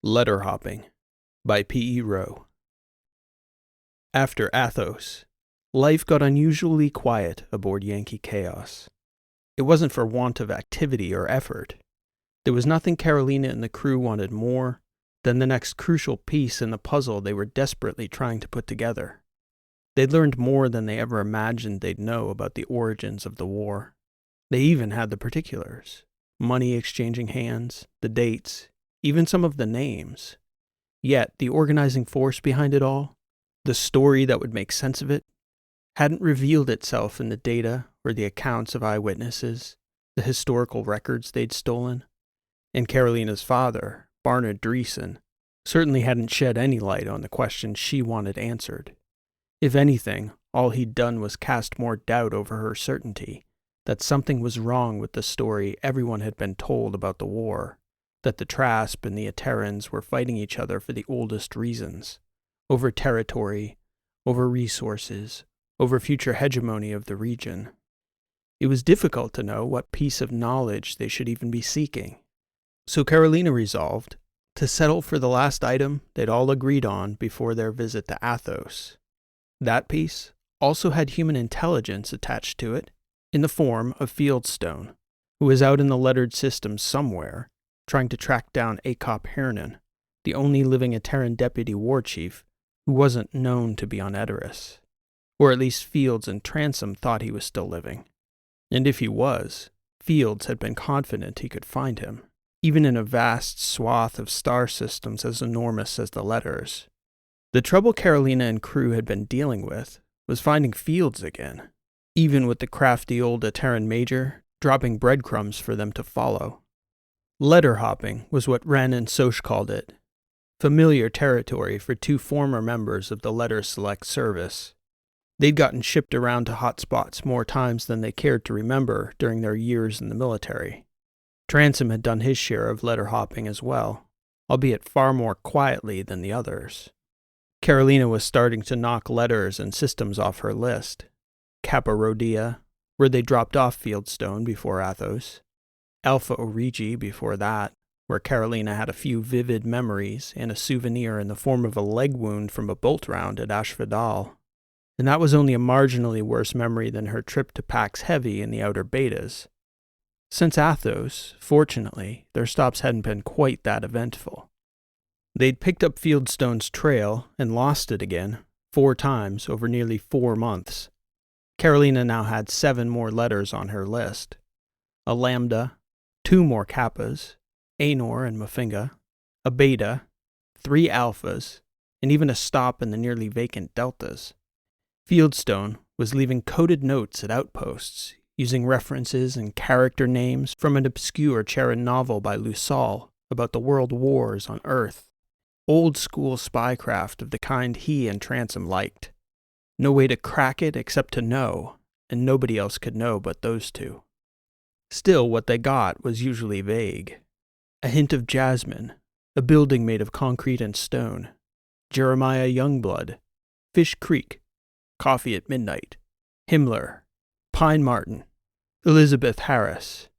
Letter Hopping by P.E. Rowe. After Athos, life got unusually quiet aboard Yankee Chaos. It wasn't for want of activity or effort. There was nothing Carolina and the crew wanted more than the next crucial piece in the puzzle they were desperately trying to put together. They'd learned more than they ever imagined they'd know about the origins of the war. They even had the particulars: money exchanging hands, the dates, even some of the names. Yet the organizing force behind it all, the story that would make sense of it, hadn't revealed itself in the data or the accounts of eyewitnesses, the historical records they'd stolen. And Carolina's father, Barnard Dreesen, certainly hadn't shed any light on the questions she wanted answered. If anything, all he'd done was cast more doubt over her certainty that something was wrong with the story everyone had been told about the war, that the Trasp and the Aterans were fighting each other for the oldest reasons, over territory, over resources, over future hegemony of the region. It was difficult to know what piece of knowledge they should even be seeking. So Carolina resolved to settle for the last item they'd all agreed on before their visit to Athos. That piece also had human intelligence attached to it, in the form of Fieldstone, who was out in the lettered system somewhere, trying to track down Acop Hernan, the only living Ateran deputy war chief who wasn't known to be on Edoras. Or at least Fields and Transome thought he was still living. And if he was, Fields had been confident he could find him, even in a vast swath of star systems as enormous as the letters. The trouble Carolina and crew had been dealing with was finding Fields again, even with the crafty old Ateran major dropping breadcrumbs for them to follow. Letter hopping was what Wren and Soch called it, familiar territory for two former members of the Letter Select Service. They'd gotten shipped around to hotspots more times than they cared to remember during their years in the military. Transome had done his share of letter hopping as well, albeit far more quietly than the others. Carolina was starting to knock letters and systems off her list. Kappa Rhodia, where they dropped off Fieldstone before Athos. Alpha Origi before that, where Carolina had a few vivid memories and a souvenir in the form of a leg wound from a bolt round at Ashvidal. And that was only a marginally worse memory than her trip to Pax Heavy in the outer betas. Since Athos, fortunately, their stops hadn't been quite that eventful. They'd picked up Fieldstone's trail and lost it again, 4 times over nearly 4 months. Carolina now had 7 more letters on her list. A Lambda, 2 more Kappas, Anor and Mafinga, a Beta, 3 Alphas, and even a stop in the nearly vacant Deltas. Fieldstone was leaving coded notes at outposts, using references and character names from an obscure Charon novel by Lusal about the world wars on Earth. Old-school spycraft of the kind he and Transome liked. No way to crack it except to know, and nobody else could know but those two. Still, what they got was usually vague. A hint of jasmine, a building made of concrete and stone, Jeremiah Youngblood, Fish Creek, Coffee at Midnight, Himmler, Pine Martin, Elizabeth Harris,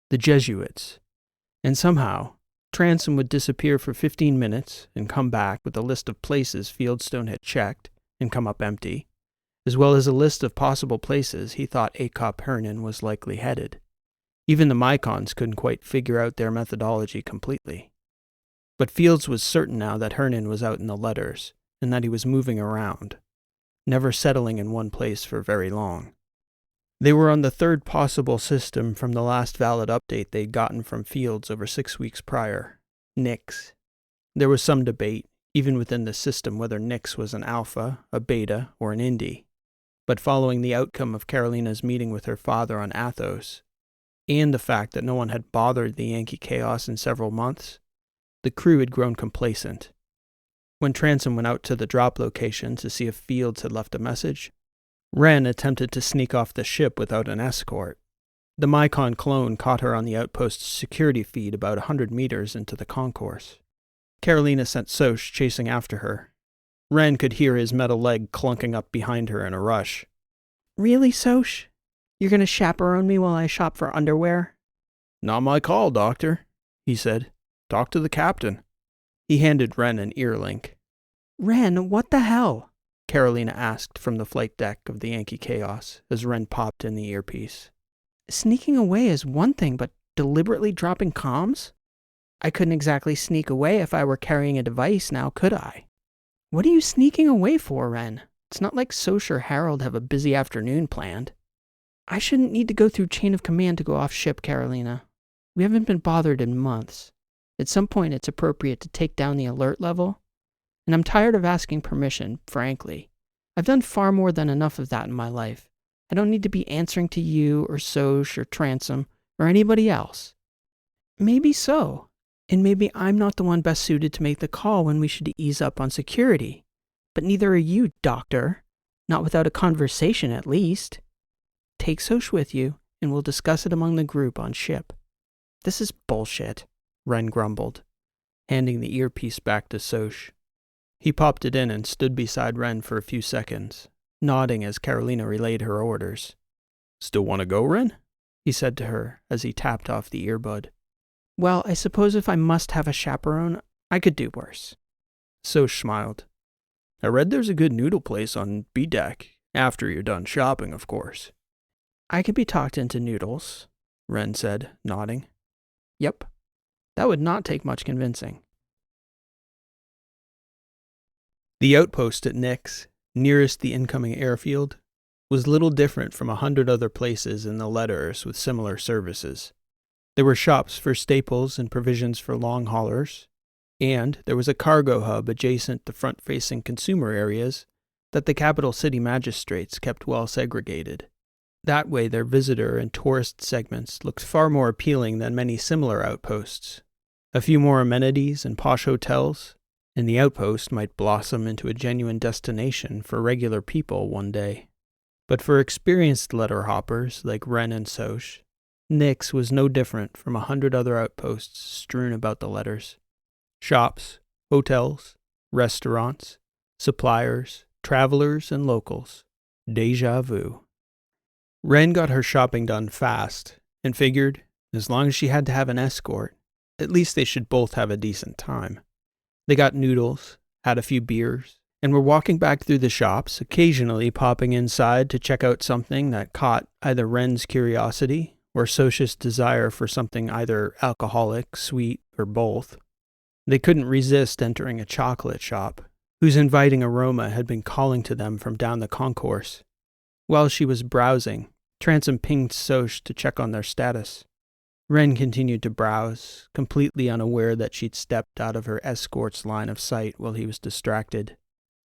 the Jesuits, and somehow Transome would disappear for 15 minutes and come back with a list of places Fieldstone had checked and come up empty, as well as a list of possible places he thought Acop Hernan was likely headed. Even the Mycons couldn't quite figure out their methodology completely. But Fields was certain now that Hernan was out in the letters, and that he was moving around, never settling in one place for very long. They were on the 3rd possible system from the last valid update they'd gotten from Fields over 6 weeks prior, Nix. There was some debate, even within the system, whether Nix was an Alpha, a Beta, or an Indy. But following the outcome of Carolina's meeting with her father on Athos, and the fact that no one had bothered the Yankee Chaos in several months, the crew had grown complacent. When Transome went out to the drop location to see if Fields had left a message, Wren attempted to sneak off the ship without an escort. The Mycon clone caught her on the outpost's security feed about 100 meters into the concourse. Carolina sent Soch chasing after her. Wren could hear his metal leg clunking up behind her in a rush. "Really, Soch? You're going to chaperone me while I shop for underwear?" "Not my call, Doctor," he said. "Talk to the captain." He handed Ren an earlink. Ren, what the hell? Carolina asked from the flight deck of the Yankee Chaos as Ren popped in the earpiece. Sneaking away is one thing, but deliberately dropping comms? I couldn't exactly sneak away if I were carrying a device now, could I? What are you sneaking away for, Ren? It's not like Soch or Harold have a busy afternoon planned. I shouldn't need to go through chain of command to go off ship, Carolina. We haven't been bothered in months. At some point, it's appropriate to take down the alert level. And I'm tired of asking permission, frankly. I've done far more than enough of that in my life. I don't need to be answering to you or Soch or Transom or anybody else. Maybe so. And maybe I'm not the one best suited to make the call when we should ease up on security. But neither are you, Doctor. Not without a conversation, at least. Take Soch with you, and we'll discuss it among the group on ship. This is bullshit, Ren grumbled, handing the earpiece back to Soch. He popped it in and stood beside Ren for a few seconds, nodding as Carolina relayed her orders. Still want to go, Ren? He said to her as he tapped off the earbud. Well, I suppose if I must have a chaperone, I could do worse. Soch smiled. I read there's a good noodle place on B-Deck, after you're done shopping, of course. I could be talked into noodles, Ren said, nodding. Yep. That would not take much convincing. The outpost at Nix, nearest the incoming airfield, was little different from 100 other places in the letters with similar services. There were shops for staples and provisions for long haulers, and there was a cargo hub adjacent to front-facing consumer areas that the capital city magistrates kept well segregated. That way their visitor and tourist segments looked far more appealing than many similar outposts. A few more amenities and posh hotels, and the outpost might blossom into a genuine destination for regular people one day. But for experienced letter hoppers like Ren and Soch, Nix was no different from 100 other outposts strewn about the letters. Shops, hotels, restaurants, suppliers, travelers, and locals. Deja vu. Ren got her shopping done fast, and figured, as long as she had to have an escort, at least they should both have a decent time. They got noodles, had a few beers, and were walking back through the shops, occasionally popping inside to check out something that caught either Ren's curiosity or Soch's desire for something either alcoholic, sweet, or both. They couldn't resist entering a chocolate shop, whose inviting aroma had been calling to them from down the concourse. While she was browsing, Transom pinged Soch to check on their status. Ren continued to browse, completely unaware that she'd stepped out of her escort's line of sight while he was distracted.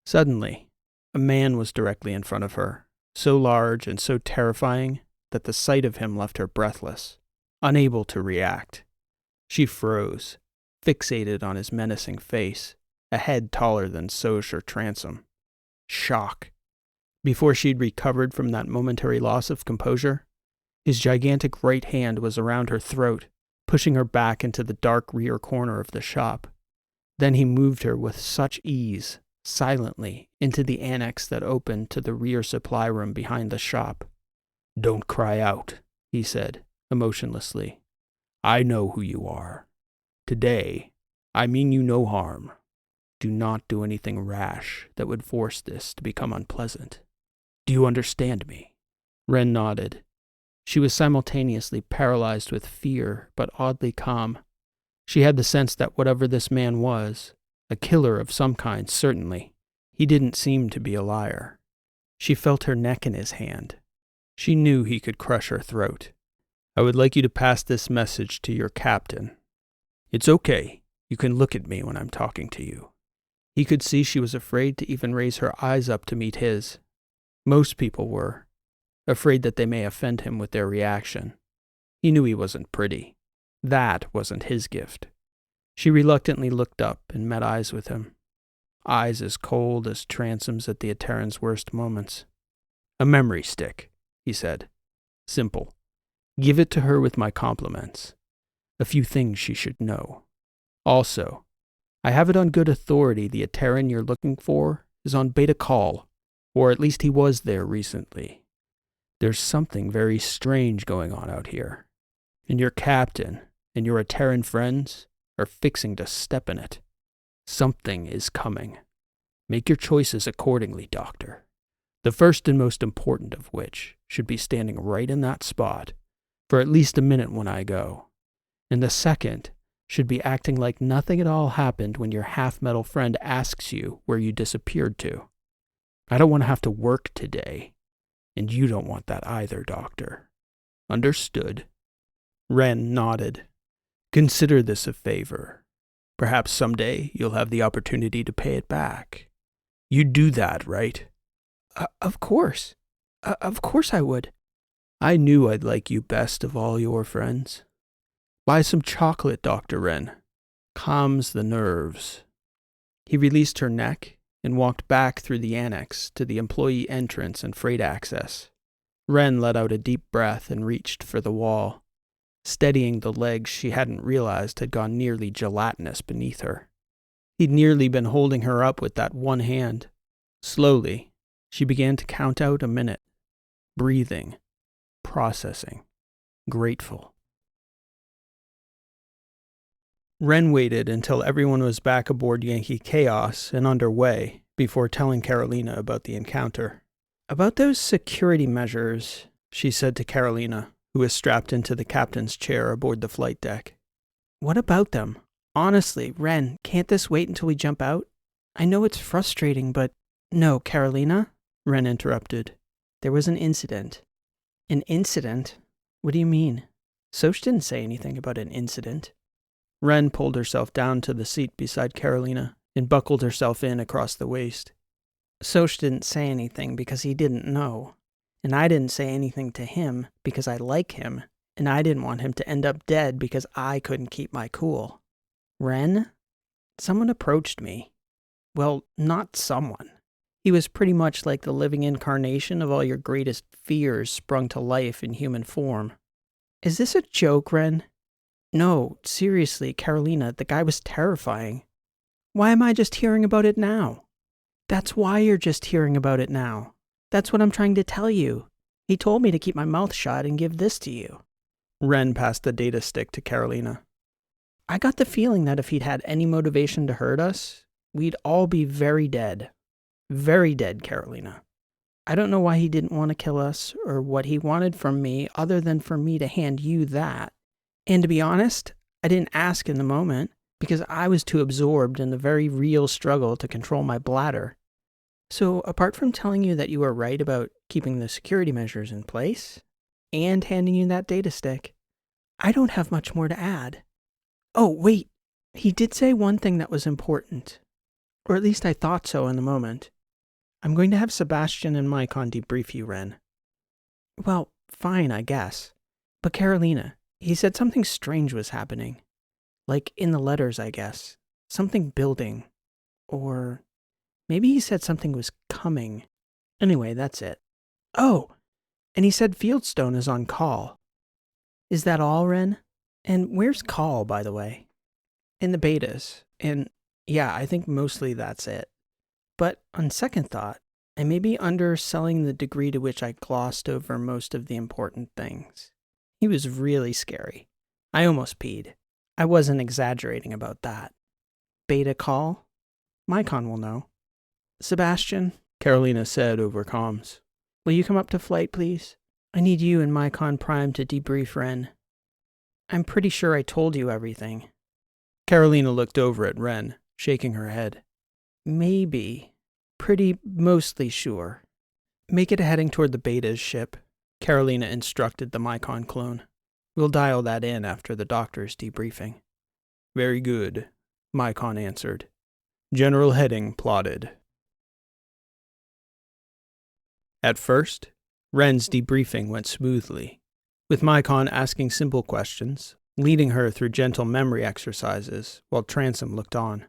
Suddenly, a man was directly in front of her, so large and so terrifying that the sight of him left her breathless, unable to react. She froze, fixated on his menacing face, a head taller than Soch or Transom. Shock. Before she'd recovered from that momentary loss of composure, his gigantic right hand was around her throat, pushing her back into the dark rear corner of the shop. Then he moved her with such ease, silently, into the annex that opened to the rear supply room behind the shop. Don't cry out, he said, emotionlessly. I know who you are. Today, I mean you no harm. Do not do anything rash that would force this to become unpleasant. Do you understand me? Ren nodded. She was simultaneously paralyzed with fear, but oddly calm. She had the sense that whatever this man was, a killer of some kind certainly, he didn't seem to be a liar. She felt her neck in his hand. She knew he could crush her throat. I would like you to pass this message to your captain. It's okay. You can look at me when I'm talking to you. He could see she was afraid to even raise her eyes up to meet his. Most people were, afraid that they may offend him with their reaction. He knew he wasn't pretty. That wasn't his gift. She reluctantly looked up and met eyes with him. Eyes as cold as Transom's at the Ateran's worst moments. A memory stick, he said. Simple. Give it to her with my compliments. A few things she should know. Also, I have it on good authority the Ateran you're looking for is on Beta Call, or at least he was there recently. There's something very strange going on out here, and your captain and your Ateran friends are fixing to step in it. Something is coming. Make your choices accordingly, Doctor. The first and most important of which should be standing right in that spot for at least a minute when I go. And the second should be acting like nothing at all happened when your half-metal friend asks you where you disappeared to. I don't want to have to work today, and you don't want that either, Doctor. Understood? Ren nodded. Consider this a favor. Perhaps someday you'll have the opportunity to pay it back. You'd do that, right? Of course. Of course I would. I knew I'd like you best of all your friends. Buy some chocolate, Dr. Ren. Calms the nerves. He released her neck and walked back through the annex to the employee entrance and freight access. Ren let out a deep breath and reached for the wall, steadying the legs she hadn't realized had gone nearly gelatinous beneath her. He'd nearly been holding her up with that one hand. Slowly, she began to count out a minute, breathing, processing, grateful. Ren waited until everyone was back aboard Yankee Chaos and underway before telling Carolina about the encounter. About those security measures, she said to Carolina, who was strapped into the captain's chair aboard the flight deck. What about them? Honestly, Ren, can't this wait until we jump out? I know it's frustrating, but... No, Carolina, Ren interrupted. There was an incident. An incident? What do you mean? Soch didn't say anything about an incident. Ren pulled herself down to the seat beside Carolina and buckled herself in across the waist. Soch didn't say anything because he didn't know. And I didn't say anything to him because I like him. And I didn't want him to end up dead because I couldn't keep my cool. Ren? Someone approached me. Well, not someone. He was pretty much like the living incarnation of all your greatest fears sprung to life in human form. Is this a joke, Ren? No, seriously, Carolina, the guy was terrifying. Why am I just hearing about it now? That's why you're just hearing about it now. That's what I'm trying to tell you. He told me to keep my mouth shut and give this to you. Ren passed the data stick to Carolina. I got the feeling that if he'd had any motivation to hurt us, we'd all be very dead. Very dead, Carolina. I don't know why he didn't want to kill us or what he wanted from me other than for me to hand you that. And to be honest, I didn't ask in the moment because I was too absorbed in the very real struggle to control my bladder. So apart from telling you that you were right about keeping the security measures in place and handing you that data stick, I don't have much more to add. Oh, wait. He did say one thing that was important. Or at least I thought so in the moment. I'm going to have Sebastian and Mycon debrief you, Ren. Well, fine, I guess. But Carolina, he said something strange was happening. Like in the letters, I guess. Something building. Or maybe he said something was coming. Anyway, that's it. Oh, and he said Fieldstone is on call. Is that all, Ren? And where's call, by the way? In the betas. And yeah, I think mostly that's it. But on second thought, I may be underselling the degree to which I glossed over most of the important things. He was really scary. I almost peed. I wasn't exaggerating about that. Beta call? Mycon will know. Sebastian, Carolina said over comms, will you come up to flight, please? I need you and Mycon Prime to debrief Ren. I'm pretty sure I told you everything. Carolina looked over at Ren, shaking her head. Maybe. Pretty mostly sure. Make it heading toward the Beta's ship, Carolina instructed the Mycon clone. We'll dial that in after the doctor's debriefing. Very good, Mycon answered. General heading plotted. At first, Ren's debriefing went smoothly, with Mycon asking simple questions, leading her through gentle memory exercises while Transom looked on.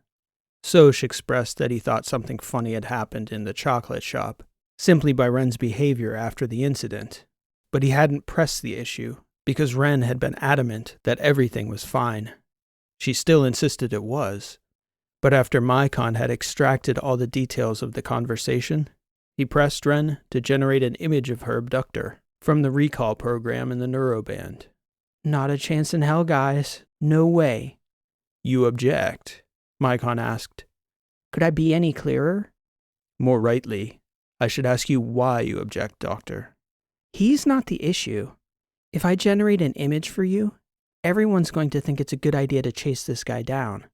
Soch expressed that he thought something funny had happened in the chocolate shop, simply by Ren's behavior after the incident, but he hadn't pressed the issue because Ren had been adamant that everything was fine. She still insisted it was, but after Mycon had extracted all the details of the conversation, he pressed Ren to generate an image of her abductor from the recall program in the neuroband. Not a chance in hell, guys. No way. You object? Mycon asked, Could I be any clearer? More rightly, I should ask you why you object, Doctor. He's not the issue. If I generate an image for you, everyone's going to think it's a good idea to chase this guy down.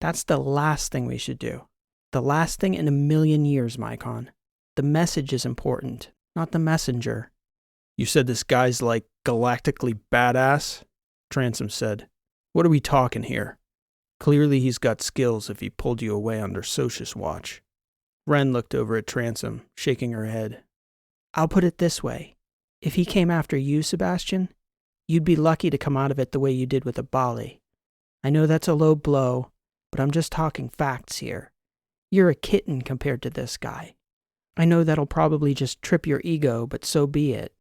That's the last thing we should do. The last thing in a million years, Mycon. The message is important, not the messenger. You said this guy's like galactically badass? Transom said. What are we talking here? Clearly he's got skills if he pulled you away under Socius watch. Wren looked over at Transom, shaking her head. I'll put it this way. If he came after you, Sebastian, you'd be lucky to come out of it the way you did with Abali. I know that's a low blow, but I'm just talking facts here. You're a kitten compared to this guy. I know that'll probably just trip your ego, but so be it.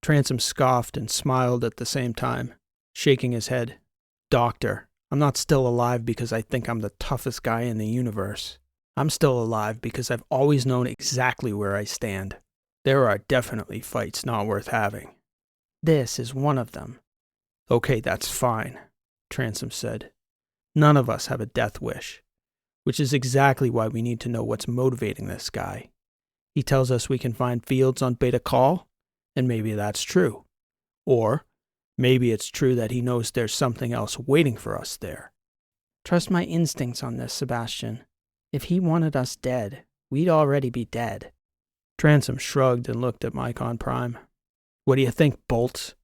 Transom scoffed and smiled at the same time, shaking his head. Doctor, I'm not still alive because I think I'm the toughest guy in the universe. I'm still alive because I've always known exactly where I stand. There are definitely fights not worth having. This is one of them. Okay, that's fine, Transom said. None of us have a death wish, which is exactly why we need to know what's motivating this guy. He tells us we can find fields on Beta Call, and maybe that's true. Or maybe it's true that he knows there's something else waiting for us there. Trust my instincts on this, Sebastian. If he wanted us dead, we'd already be dead. Transom shrugged and looked at Mycon Prime. What do you think, Bolts?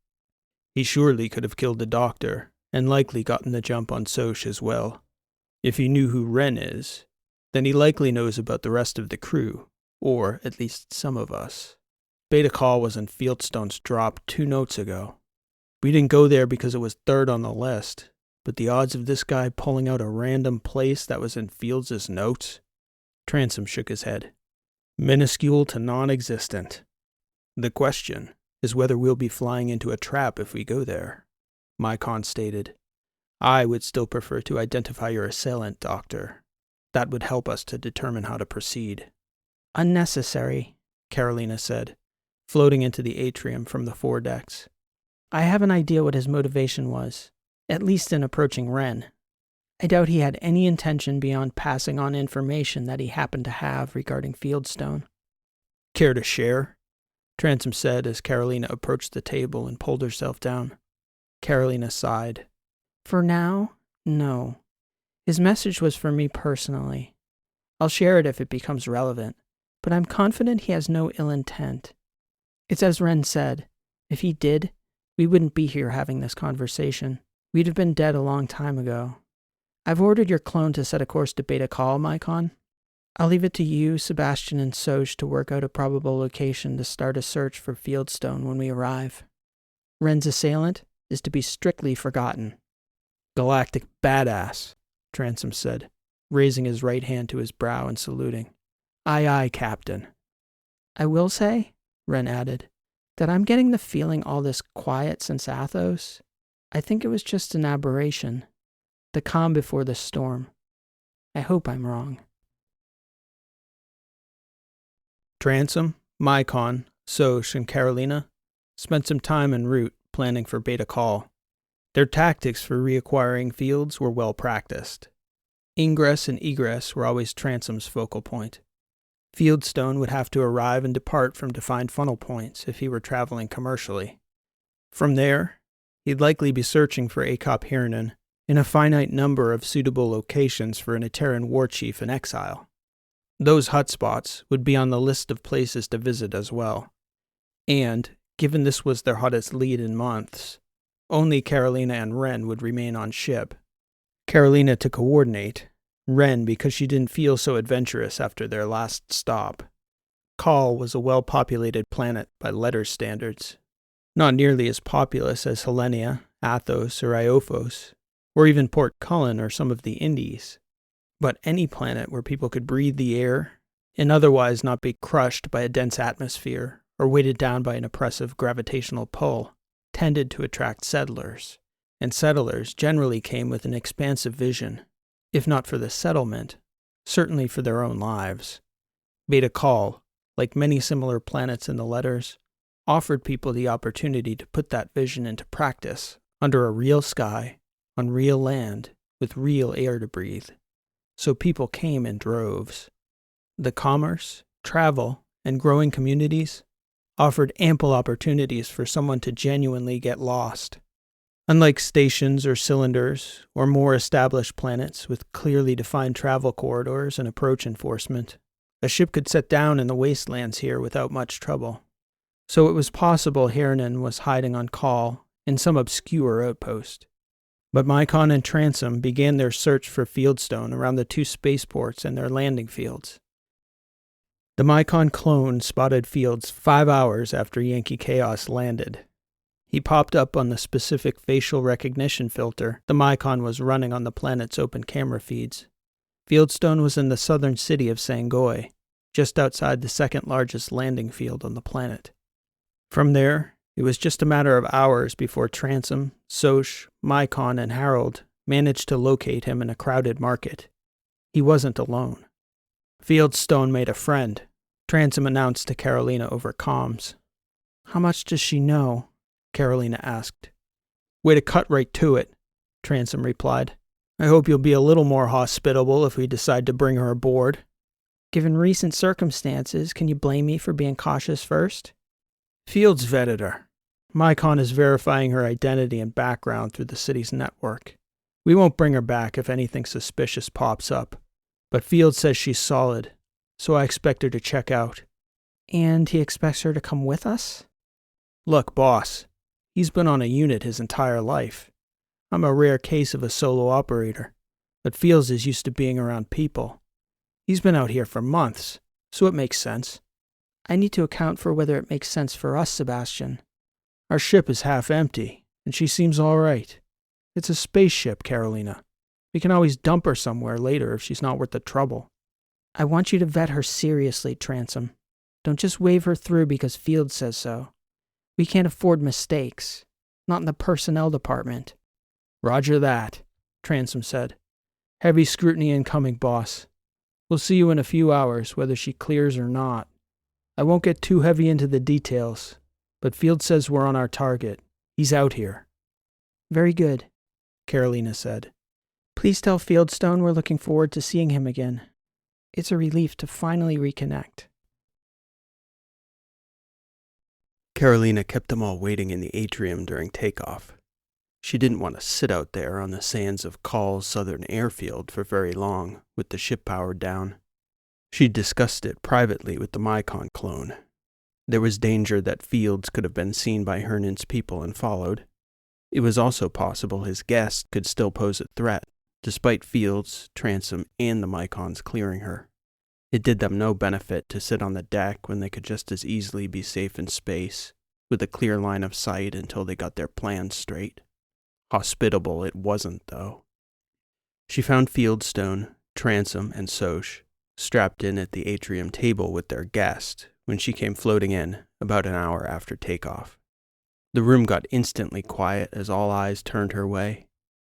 He surely could have killed the Doctor, and likely gotten the jump on Soch as well. If he knew who Wren is, then he likely knows about the rest of the crew, or at least some of us. Beta Call was in Fieldstone's drop 2 notes ago. We didn't go there because it was third on the list, but the odds of this guy pulling out a random place that was in Fields' notes? Transom shook his head. Minuscule to non-existent. The question is whether we'll be flying into a trap if we go there. Mycon stated. I would still prefer to identify your assailant, Doctor. That would help us to determine how to proceed. Unnecessary, Carolina said, floating into the atrium from the foredecks. I have an idea what his motivation was, at least in approaching Wren. I doubt he had any intention beyond passing on information that he happened to have regarding Fieldstone. Care to share? Transom said as Carolina approached the table and pulled herself down. Carolina sighed. For now, no. His message was for me personally. I'll share it if it becomes relevant, but I'm confident he has no ill intent. It's as Wren said, if he did, we wouldn't be here having this conversation. We'd have been dead a long time ago. I've ordered your clone to set a course to Beta Call, Mycon. I'll leave it to you, Sebastian, and Soch to work out a probable location to start a search for Fieldstone when we arrive. Wren's assailant is to be strictly forgotten. Galactic badass, Transom said, raising his right hand to his brow and saluting. Aye, aye, Captain. I will say, Wren added, that I'm getting the feeling all this quiet since Athos. I think it was just an aberration. The calm before the storm. I hope I'm wrong. Transom, Mycon, Soch, and Carolina spent some time en route planning for Beta Call. Their tactics for reacquiring fields were well practiced. Ingress and egress were always Transom's focal point. Fieldstone would have to arrive and depart from defined funnel points if he were traveling commercially. From there, he'd likely be searching for Acop Hiranen in a finite number of suitable locations for an Eterran war chief in exile. Those hotspots would be on the list of places to visit as well. And, given this was their hottest lead in months, only Carolina and Wren would remain on ship. Carolina to coordinate, Wren because she didn't feel so adventurous after their last stop. Call was a well-populated planet by letter standards. Not nearly as populous as Helenia, Athos, or Iophos, or even Port Cullen or some of the Indies. But any planet where people could breathe the air and otherwise not be crushed by a dense atmosphere or weighted down by an oppressive gravitational pull tended to attract settlers, and settlers generally came with an expansive vision, if not for the settlement, certainly for their own lives. Beta Call, like many similar planets in the letters, offered people the opportunity to put that vision into practice under a real sky, on real land, with real air to breathe. so people came in droves. The commerce, travel, and growing communities offered ample opportunities for someone to genuinely get lost. Unlike stations or cylinders, or more established planets with clearly defined travel corridors and approach enforcement, a ship could set down in the wastelands here without much trouble. So it was possible Hiernan was hiding on call in some obscure outpost. But Mycon and Transom began their search for Fieldstone around the two spaceports and their landing fields. The Mycon clone spotted Fields 5 hours after Yankee Chaos landed. He popped up on the specific facial recognition filter the Mycon was running on the planet's open camera feeds. Fieldstone was in the southern city of Sangoi, just outside the second largest landing field on the planet. From there, it was just a matter of hours before Transom, Soch, Mycon, and Harold managed to locate him in a crowded market. He wasn't alone. Fieldstone made a friend, Transom announced to Carolina over comms. "How much does she know?" Carolina asked. "Way to cut right to it," Transom replied. "I hope you'll be a little more hospitable if we decide to bring her aboard." "Given recent circumstances, can you blame me for being cautious first?" "Fields vetted her. Mycon is verifying her identity and background through the city's network. We won't bring her back if anything suspicious pops up, but Fields says she's solid, so I expect her to check out." "And he expects her to come with us?" "Look, boss. He's been on a unit his entire life. I'm a rare case of a solo operator, but Fields is used to being around people. He's been out here for months, so it makes sense." "I need to account for whether it makes sense for us, Sebastian." "Our ship is half empty, and she seems all right. It's a spaceship, Carolina. We can always dump her somewhere later if she's not worth the trouble." "I want you to vet her seriously, Transom. Don't just wave her through because Fields says so. We can't afford mistakes. Not in the personnel department." "Roger that," Transom said. "Heavy scrutiny incoming, boss. We'll see you in a few hours, whether she clears or not. I won't get too heavy into the details, but Fields says we're on our target. He's out here." "Very good," Carolina said. "Please tell Fieldstone we're looking forward to seeing him again. It's a relief to finally reconnect." Carolina kept them all waiting in the atrium during takeoff. She didn't want to sit out there on the sands of Call's southern airfield for very long, with the ship powered down. She discussed it privately with the Mycon clone. There was danger that Fields could have been seen by Hernan's people and followed. It was also possible his guest could still pose a threat, despite Fields, Transom, and the Mycons clearing her. It did them no benefit to sit on the deck when they could just as easily be safe in space, with a clear line of sight until they got their plans straight. Hospitable it wasn't, though. She found Fieldstone, Transom, and Soch strapped in at the atrium table with their guest when she came floating in about an hour after takeoff. The room got instantly quiet as all eyes turned her way.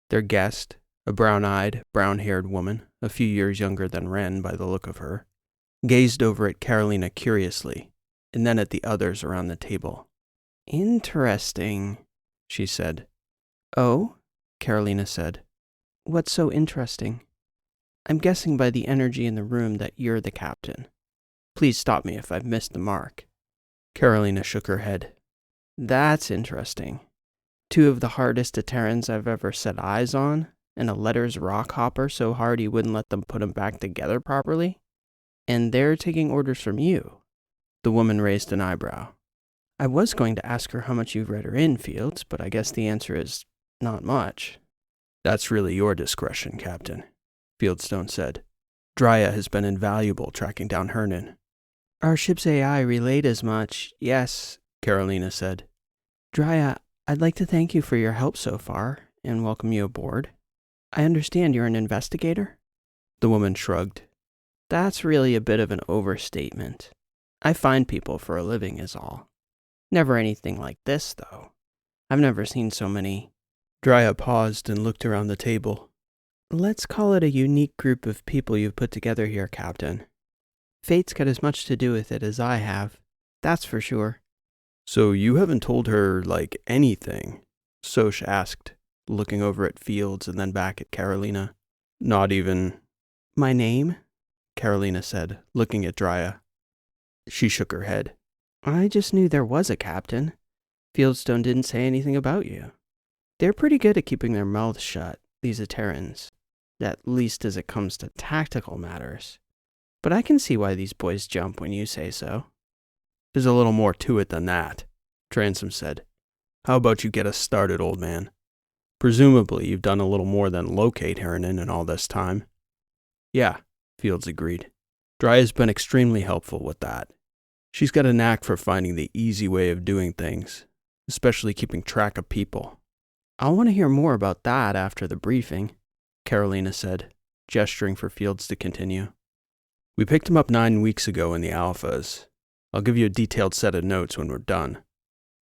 Their guest, a brown-eyed, brown-haired woman, a few years younger than Wren by the look of her, gazed over at Carolina curiously, and then at the others around the table. "Interesting," she said. "Oh?" Carolina said. "What's so interesting?" "I'm guessing by the energy in the room that you're the captain. Please stop me if I've missed the mark." Carolina shook her head. "That's interesting. 2 of the hardest Terrans I've ever set eyes on, and a letters rock hopper so hard he wouldn't let them put him back together properly. And they're taking orders from you." The woman raised an eyebrow. "I was going to ask her how much you've read her in, Fields, but I guess the answer is not much." "That's really your discretion, Captain," Fieldstone said. "Drya has been invaluable tracking down Hernan." "Our ship's AI relayed as much, yes," Carolina said. "Drya, I'd like to thank you for your help so far, and welcome you aboard. I understand you're an investigator?" The woman shrugged. "That's really a bit of an overstatement. I find people for a living is all. Never anything like this, though. I've never seen so many." Drya paused and looked around the table. "Let's call it a unique group of people you've put together here, Captain. Fate's got as much to do with it as I have, that's for sure." "So you haven't told her, anything?" Soch asked, looking over at Fields and then back at Carolina. "Not even..." My name? Carolina said, looking at Drea. She shook her head. I just knew there was a captain. Fieldstone didn't say anything about you. They're pretty good at keeping their mouths shut, these Aterans, at least as it comes to tactical matters. But I can see why these boys jump when you say so. There's a little more to it than that, Transom said. How about you get us started, old man? Presumably you've done a little more than locate Hernan in all this time. Yeah, Fields agreed. Drea's been extremely helpful with that. She's got a knack for finding the easy way of doing things, especially keeping track of people. I'll want to hear more about that after the briefing, Carolina said, gesturing for Fields to continue. We picked him up 9 weeks ago in the Alphas. I'll give you a detailed set of notes when we're done.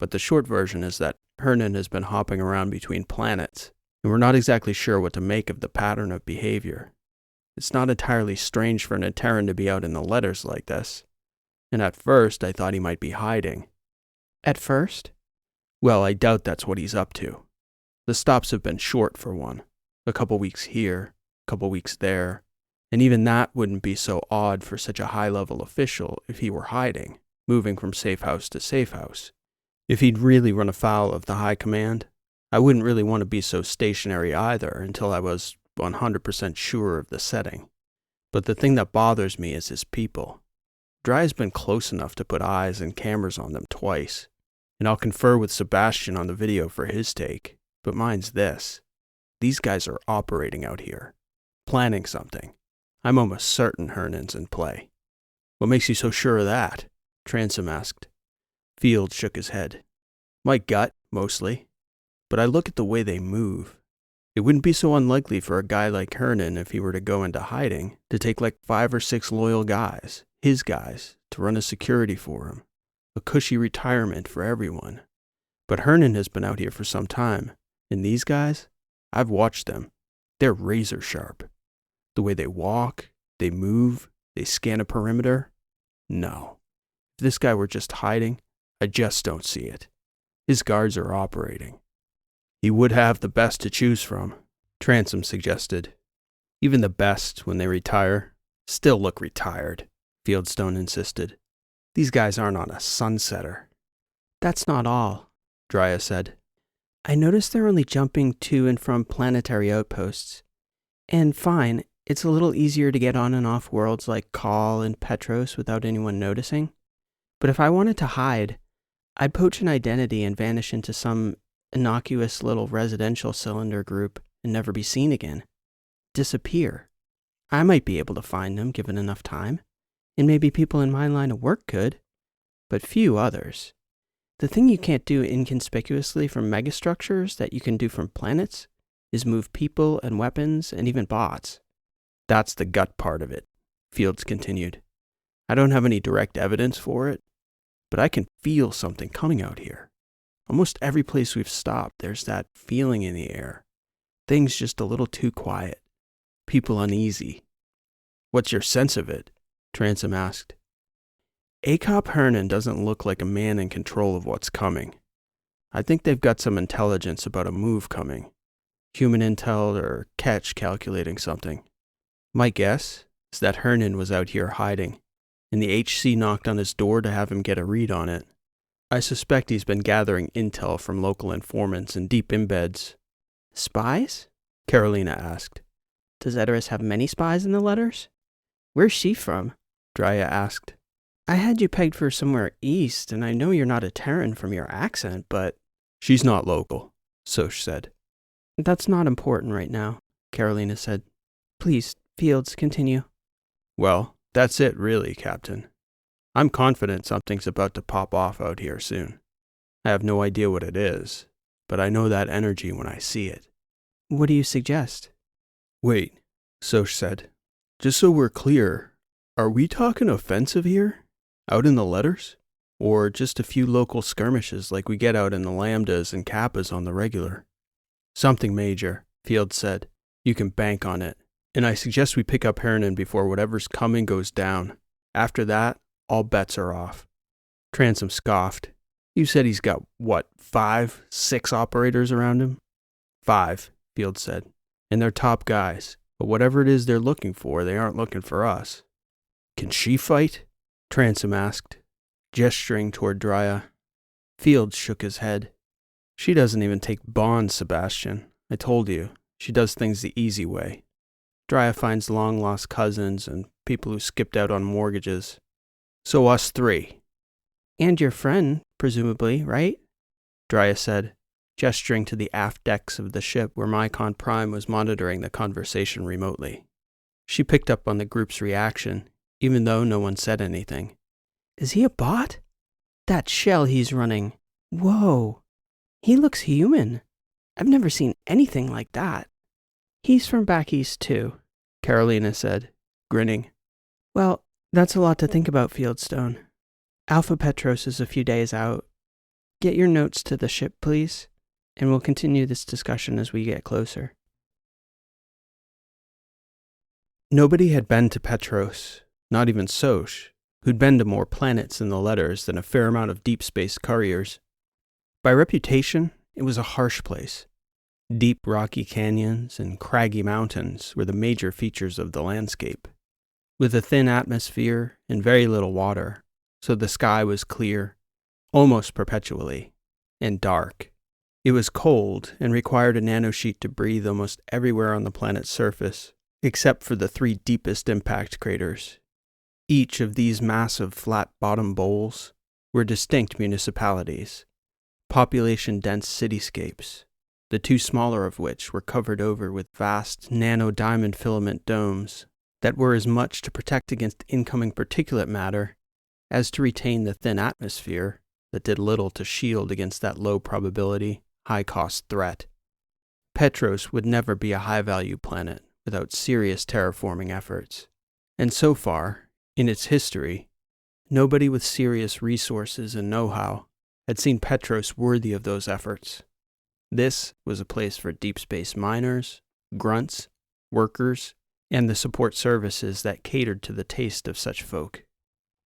But the short version is that Hernan has been hopping around between planets, and we're not exactly sure what to make of the pattern of behavior. It's not entirely strange for an Ateran to be out in the letters like this, and at first I thought he might be hiding. At first? Well, I doubt that's what he's up to. The stops have been short for one. A couple weeks here, a couple weeks there, and even that wouldn't be so odd for such a high-level official if he were hiding, moving from safe house to safe house. If he'd really run afoul of the high command, I wouldn't really want to be so stationary either until I was 100% sure of the setting. But the thing that bothers me is his people. Drea's been close enough to put eyes and cameras on them twice, and I'll confer with Sebastian on the video for his take, but mine's this. These guys are operating out here, planning something. I'm almost certain Hernan's in play. What makes you so sure of that? Transom asked. Fields shook his head. My gut, mostly. But I look at the way they move. It wouldn't be so unlikely for a guy like Hernan, if he were to go into hiding, to take like 5 or 6 loyal guys, his guys, to run his security for him. A cushy retirement for everyone. But Hernan has been out here for some time, and these guys, I've watched them. They're razor sharp. The way they walk, they move, they scan a perimeter. No. If this guy were just hiding, I just don't see it. His guards are operating. He would have the best to choose from, Transom suggested. Even the best, when they retire, still look retired, Fieldstone insisted. These guys aren't on a sunsetter. That's not all, Drea said. I noticed they're only jumping to and from planetary outposts. And fine, it's a little easier to get on and off worlds like Call and Petros without anyone noticing. But if I wanted to hide, I'd poach an identity and vanish into some innocuous little residential cylinder group and never be seen again. Disappear. I might be able to find them given enough time, and maybe people in my line of work could, but few others. The thing you can't do inconspicuously from megastructures that you can do from planets is move people and weapons and even bots. That's the gut part of it, Fields continued. I don't have any direct evidence for it, but I can feel something coming out here. Almost every place we've stopped, there's that feeling in the air. Things just a little too quiet. People uneasy. What's your sense of it? Transom asked. ACOP Hernan doesn't look like a man in control of what's coming. I think they've got some intelligence about a move coming. Human intel or catch calculating something. My guess is that Hernan was out here hiding, and the HC knocked on his door to have him get a read on it. I suspect he's been gathering intel from local informants in deep embeds. Spies? Carolina asked. Does Edoras have many spies in the letters? Where's she from? Drea asked. I had you pegged for somewhere east, and I know you're not a Terran from your accent, but... She's not local, Soch said. That's not important right now, Carolina said. Please, Fields, continue. Well, that's it really, Captain. I'm confident something's about to pop off out here soon. I have no idea what it is, but I know that energy when I see it. What do you suggest? Wait, Soch said. Just so we're clear, are we talking offensive here? Out in the letters? Or just a few local skirmishes like we get out in the Lambdas and Kappas on the regular? Something major, Fields said. You can bank on it. And I suggest we pick up Hernan before whatever's coming goes down. After that, all bets are off. Transom scoffed. You said he's got, 5, 6 operators around him? 5, Fields said. And they're top guys. But whatever it is they're looking for, they aren't looking for us. Can she fight? Transom asked, gesturing toward Drya. Fields shook his head. She doesn't even take bonds, Sebastian. I told you, she does things the easy way. Drya finds long-lost cousins and people who skipped out on mortgages. So us three. And your friend, presumably, right? Drya said, gesturing to the aft decks of the ship where Mycon Prime was monitoring the conversation remotely. She picked up on the group's reaction, even though no one said anything. Is he a bot? That shell he's running. Whoa. He looks human. I've never seen anything like that. He's from back east too, Carolina said, grinning. Well, that's a lot to think about, Fieldstone. Alpha Petros is a few days out. Get your notes to the ship, please, and we'll continue this discussion as we get closer. Nobody had been to Petros, not even Soch, who'd been to more planets in the letters than a fair amount of deep space couriers. By reputation, it was a harsh place. Deep rocky canyons and craggy mountains were the major features of the landscape, with a thin atmosphere and very little water, so the sky was clear, almost perpetually, and dark. It was cold and required a nanosheet to breathe almost everywhere on the planet's surface, except for the 3 deepest impact craters. Each of these massive flat-bottom bowls were distinct municipalities, population-dense cityscapes, the 2 smaller of which were covered over with vast nano-diamond filament domes that were as much to protect against incoming particulate matter as to retain the thin atmosphere that did little to shield against that low-probability, high-cost threat. Petros would never be a high-value planet without serious terraforming efforts, and so far, in its history, nobody with serious resources and know-how had seen Petros worthy of those efforts. This was a place for deep space miners, grunts, workers, and the support services that catered to the taste of such folk.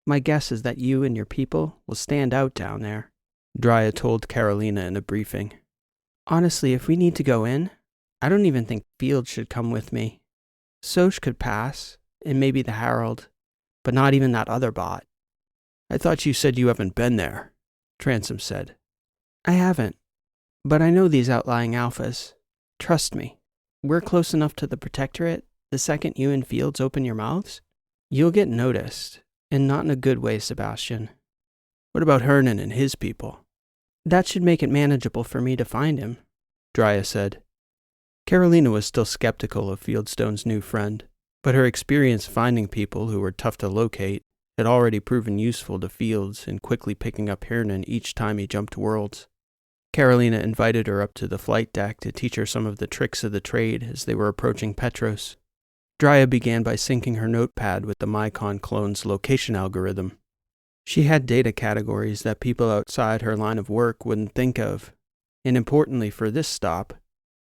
My guess is that you and your people will stand out down there, Drya told Carolina in a briefing. Honestly, if we need to go in, I don't even think Fields should come with me. Soch could pass, and maybe the Herald, but not even that other bot. I thought you said you haven't been there, Transom said. I haven't, but I know these outlying alphas. Trust me, we're close enough to the Protectorate. The second you and Fields open your mouths, you'll get noticed, and not in a good way, Sebastian. What about Hernan and his people? That should make it manageable for me to find him, Drya said. Carolina was still skeptical of Fieldstone's new friend, but her experience finding people who were tough to locate had already proven useful to Fields in quickly picking up Hernan each time he jumped worlds. Carolina invited her up to the flight deck to teach her some of the tricks of the trade as they were approaching Petros. Drya began by syncing her notepad with the Mycon clone's location algorithm. She had data categories that people outside her line of work wouldn't think of, and importantly for this stop,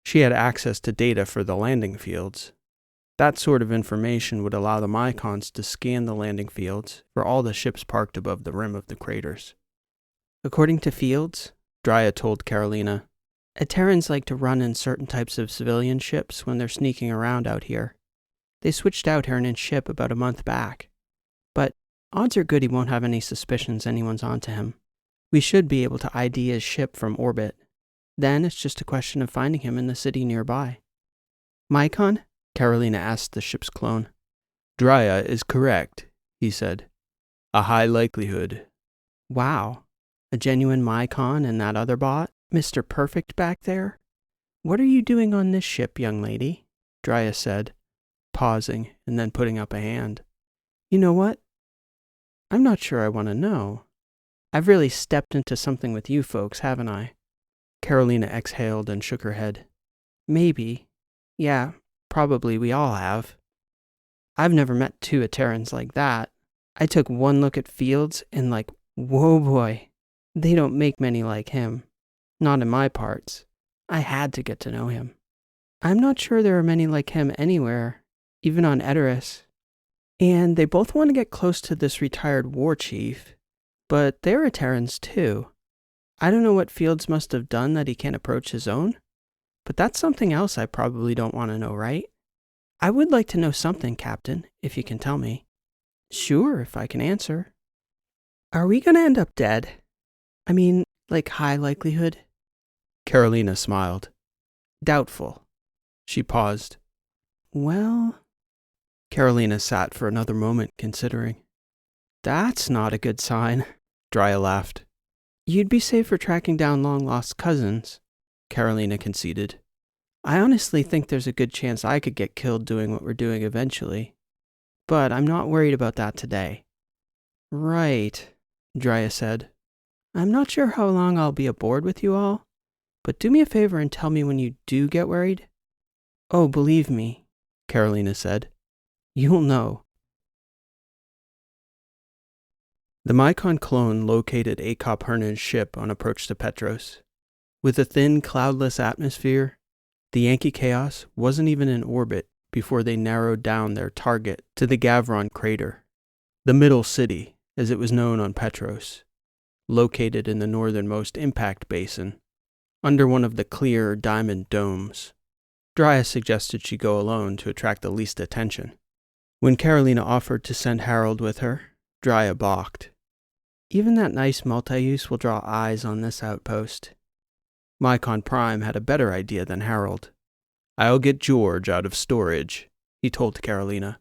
she had access to data for the landing fields. That sort of information would allow the Mycons to scan the landing fields for all the ships parked above the rim of the craters. According to Fields, Drya told Carolina, Terrans like to run in certain types of civilian ships when they're sneaking around out here. They switched out Hernan's ship about a month back, but odds are good he won't have any suspicions anyone's onto him. We should be able to ID his ship from orbit. Then it's just a question of finding him in the city nearby. Mycon? Carolina asked the ship's clone. Drya is correct, he said. A high likelihood. Wow. A genuine Mycon and that other bot? Mr. Perfect back there? What are you doing on this ship, young lady? Drya said, pausing and then putting up a hand. You know what? I'm not sure I want to know. I've really stepped into something with you folks, haven't I? Carolina exhaled and shook her head. Maybe. Yeah, probably we all have. I've never met 2 Terrans like that. I took one look at Fields and whoa boy, they don't make many like him. Not in my parts. I had to get to know him. I'm not sure there are many like him anywhere, even on Edoras. And they both want to get close to this retired war chief, but they're Terrans too. I don't know what Fields must have done that he can't approach his own, but that's something else I probably don't want to know, right? I would like to know something, Captain, if you can tell me. Sure, if I can answer. Are we going to end up dead? I mean, like high likelihood? Carolina smiled. Doubtful. She paused. Well, Carolina sat for another moment, considering. that's not a good sign. Drya laughed. You'd be safe for tracking down long-lost cousins, Carolina conceded. I honestly think there's a good chance I could get killed doing what we're doing eventually. But I'm not worried about that today. Right, Drya said. I'm not sure how long I'll be aboard with you all, but do me a favor and tell me when you do get worried. Oh, believe me, Carolina said. You'll know. The Mycon clone located Acop Hernan's ship on approach to Petros. With a thin, cloudless atmosphere, the Yankee Chaos wasn't even in orbit before they narrowed down their target to the Gavron crater, the middle city, as it was known on Petros, located in the northernmost impact basin, under one of the clear diamond domes. Drya suggested she go alone to attract the least attention. When Carolina offered to send Harold with her, Drya balked. Even that nice multi-use will draw eyes on this outpost. Mycon Prime had a better idea than Harold. I'll get George out of storage, he told Carolina.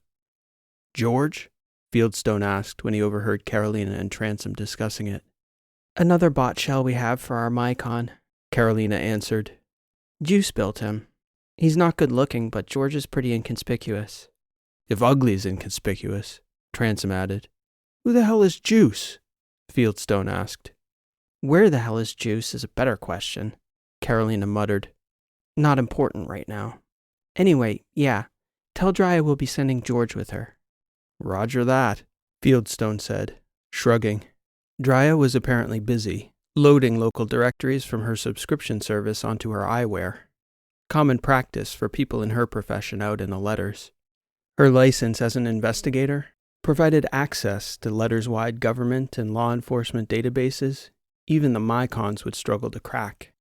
George? Fieldstone asked when he overheard Carolina and Transom discussing it. Another bot shell we have for our Mycon, Carolina answered. Juice built him. He's not good looking, but George is pretty inconspicuous. If Ugly's inconspicuous, Transom added. Who the hell is Juice? Fieldstone asked. Where the hell is Juice is a better question, Carolina muttered. Not important right now. Anyway, yeah, tell Drya we'll be sending George with her. Roger that, Fieldstone said, shrugging. Drya was apparently busy, loading local directories from her subscription service onto her eyewear. Common practice for people in her profession out in the letters. Her license as an investigator provided access to letters-wide government and law enforcement databases even the Mycons would struggle to crack.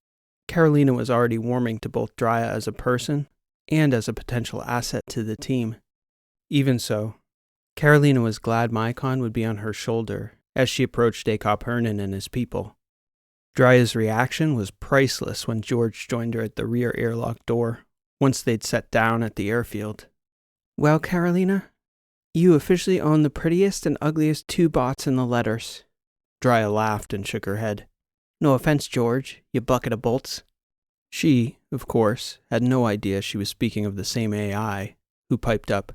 Carolina was already warming to both Drya as a person and as a potential asset to the team. Even so, Carolina was glad Mycon would be on her shoulder as she approached Acop Hernan and his people. Drya's reaction was priceless when George joined her at the rear airlock door, once they'd sat down at the airfield. Well, Carolina, you officially own the prettiest and ugliest two bots in the letters. Drya laughed and shook her head. No offense, George, you bucket of bolts. She, of course, had no idea she was speaking of the same AI, who piped up,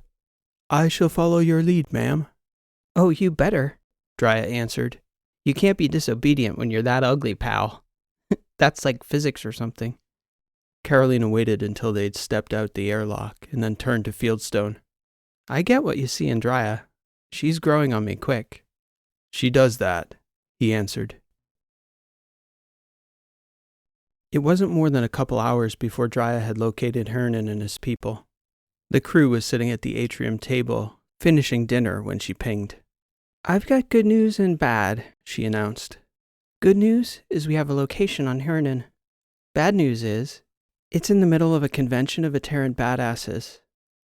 I shall follow your lead, ma'am. Oh, you better, Drya answered. You can't be disobedient when you're that ugly, pal. That's like physics or something. Carolina waited until they'd stepped out the airlock and then turned to Fieldstone. I get what you see in Drya. She's growing on me quick. She does that, he answered. It wasn't more than a couple hours before Drya had located Hernan and his people. The crew was sitting at the atrium table, finishing dinner when she pinged. I've got good news and bad, she announced. Good news is we have a location on Hernan. Bad news is, it's in the middle of a convention of Ateran badasses.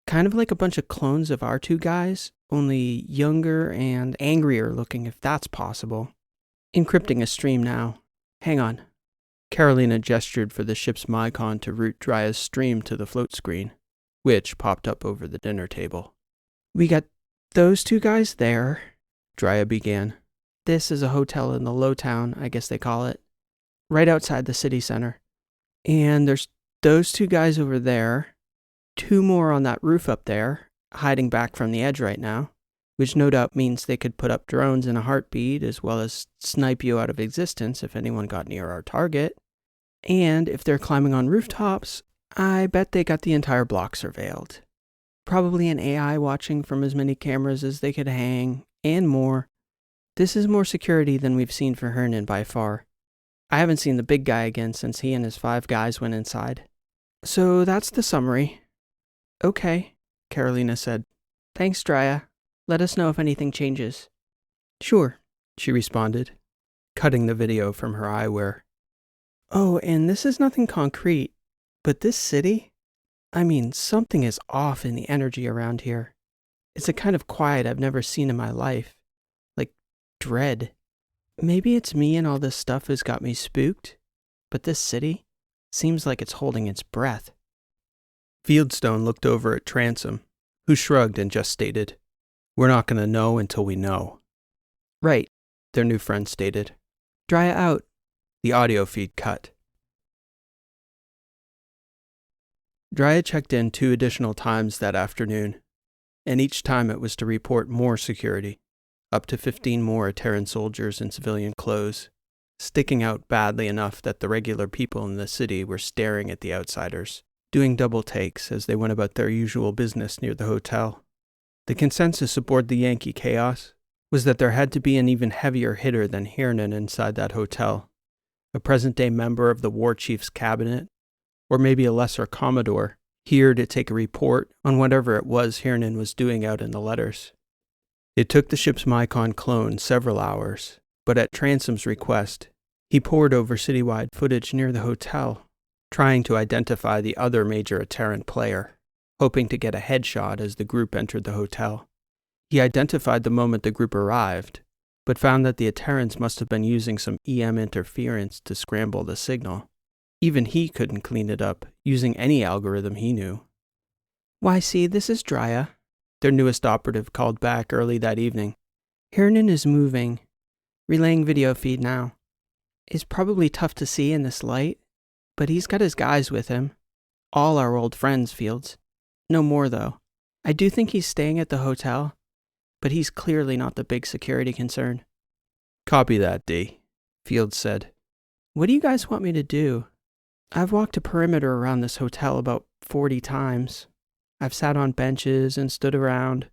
Kind of like a bunch of clones of our two guys, only younger and angrier looking if that's possible. Encrypting a stream now. Hang on. Carolina gestured for the ship's Mycon to route Drya's stream to the float screen, which popped up over the dinner table. We got those two guys there, Drya began. This is a hotel in the Lowtown, I guess they call it, right outside the city center. And there's those two guys over there, two more on that roof up there, hiding back from the edge right now, which no doubt means they could put up drones in a heartbeat as well as snipe you out of existence if anyone got near our target. And if they're climbing on rooftops, I bet they got the entire block surveilled. Probably an AI watching from as many cameras as they could hang, and more. This is more security than we've seen for Hernan by far. I haven't seen the big guy again since he and his 5 guys went inside. So that's the summary. Okay, Carolina said. Thanks, Drya. Let us know if anything changes. Sure, she responded, cutting the video from her eyewear. Oh, and this is nothing concrete, but this city, I mean, something is off in the energy around here. It's a kind of quiet I've never seen in my life. Like dread. Maybe it's me and all this stuff has got me spooked, but this city seems like it's holding its breath. Fieldstone looked over at Transom, who shrugged and just stated, "We're not going to know until we know." Right, Their new friend stated. dry it out. The audio feed cut. Drya checked in 2 additional times that afternoon, and each time it was to report more security, up to 15 more Terran soldiers in civilian clothes, sticking out badly enough that the regular people in the city were staring at the outsiders, doing double takes as they went about their usual business near the hotel. The consensus aboard the Yankee Chaos was that there had to be an even heavier hitter than Hiernan inside that hotel, a present-day member of the war chief's cabinet, or maybe a lesser commodore, here to take a report on whatever it was Hiernan was doing out in the letters. It took the ship's Mycon clone several hours, but at Transom's request, he pored over citywide footage near the hotel, trying to identify the other major Terran player, hoping to get a headshot as the group entered the hotel. He identified the moment the group arrived, but found that the Terrans must have been using some EM interference to scramble the signal. Even he couldn't clean it up, using any algorithm he knew. YC, this is Drya. Their newest operative called back early that evening. Hiernan is moving. Relaying video feed now. It's probably tough to see in this light, but he's got his guys with him. All our old friends, Fields. No more, though. I do think he's staying at the hotel, but he's clearly not the big security concern. Copy that, D, Fields said. What do you guys want me to do? I've walked a perimeter around this hotel about 40 times. I've sat on benches and stood around,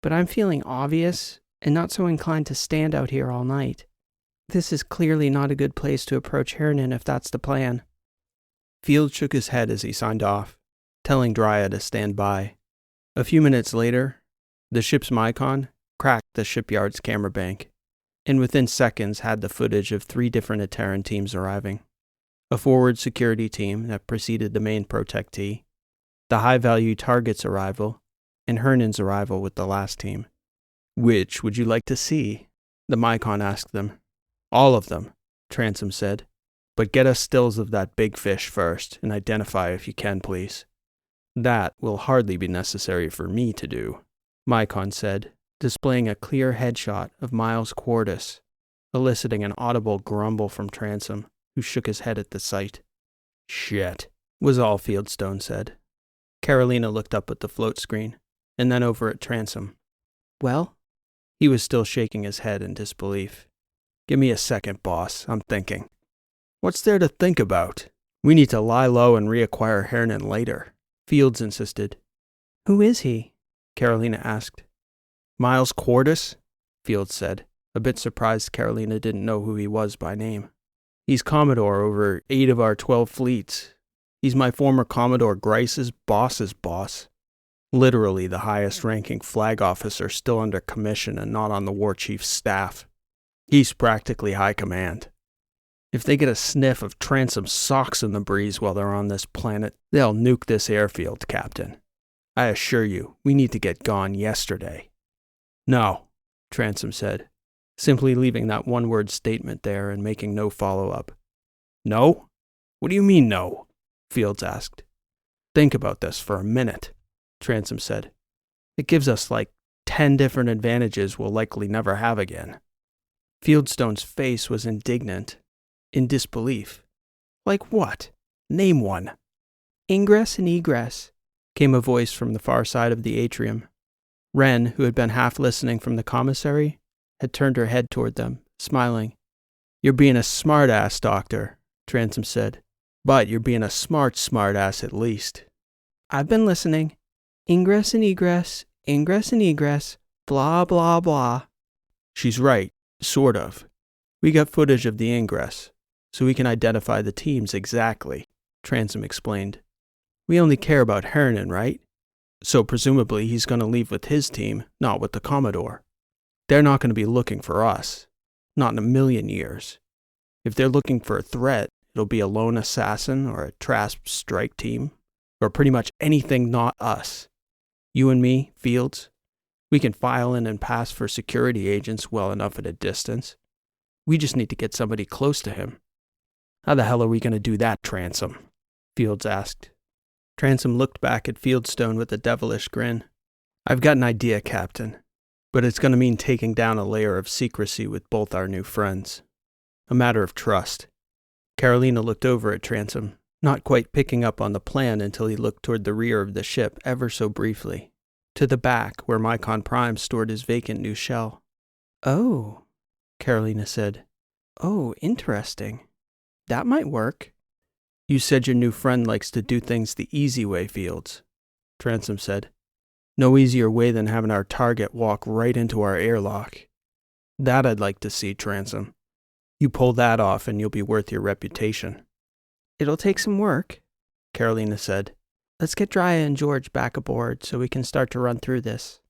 but I'm feeling obvious and not so inclined to stand out here all night. This is clearly not a good place to approach Hiernan if that's the plan. Fields shook his head as he signed off, telling Drya to stand by. A few minutes later, the ship's Mycon cracked the shipyard's camera bank, and within seconds had the footage of 3 different Terran teams arriving. A forward security team that preceded the main protectee, the high-value target's arrival, and Hernan's arrival with the last team. "Which would you like to see?" the Mycon asked them. "All of them," Transom said. "But get us stills of that big fish first, and identify if you can, please." "That will hardly be necessary for me to do," Mycon said, displaying a clear headshot of Miles Quartus, eliciting an audible grumble from Transom, who shook his head at the sight. "Shit," was all Fieldstone said. Carolina looked up at the float screen, and then over at Transom. Well? He was still shaking his head in disbelief. "Give me a second, boss. I'm thinking." "What's there to think about? We need to lie low and reacquire Hiernan later," Fields insisted. Who is he? Carolina asked. "Miles Quartus," Fields said, a bit surprised Carolina didn't know who he was by name. "He's Commodore over 8 of our 12 fleets. He's my former Commodore Grice's boss's boss. Literally the highest-ranking flag officer still under commission and not on the war chief's staff. He's practically high command. If they get a sniff of Transom's socks in the breeze while they're on this planet, they'll nuke this airfield, Captain. I assure you, we need to get gone yesterday." "No," Transom said, simply leaving that one-word statement there and making no follow-up. "No? What do you mean, no?" Fields asked. "Think about this for a minute," Transom said. "It gives us like 10 different advantages we'll likely never have again." Fieldstone's face was indignant, in disbelief. "Like what? Name one." Ingress and egress, came a voice from the far side of the atrium. Wren, who had been half listening from the commissary, had turned her head toward them, smiling. "You're being a smart-ass, Doctor," Transom said. "But you're being a smart-ass at least." I've been listening. Ingress and egress, blah, blah, blah. "She's right, sort of. We got footage of the ingress, so we can identify the teams exactly," Transom explained. "We only care about Hiernan, right? So presumably he's going to leave with his team, not with the Commodore. They're not going to be looking for us. Not in a million years. If they're looking for a threat, it'll be a lone assassin or a Trasp strike team. Or pretty much anything not us. You and me, Fields, we can file in and pass for security agents well enough at a distance. We just need to get somebody close to him. How the hell are we going to do that, Transom? Fields asked. Transom looked back at Fieldstone with a devilish grin. I've got an idea, Captain, but it's going to mean taking down a layer of secrecy with both our new friends. A matter of trust. Carolina looked over at Transom, not quite picking up on the plan until he looked toward the rear of the ship ever so briefly, to the back where Mycon Prime stored his vacant new shell. Oh, Carolina said. Oh, interesting. That might work. You said your new friend likes to do things the easy way, Fields, Transom said. No easier way than having our target walk right into our airlock. That I'd like to see, Transom. You pull that off and you'll be worth your reputation. It'll take some work, Carolina said. Let's get Drya and George back aboard so we can start to run through this.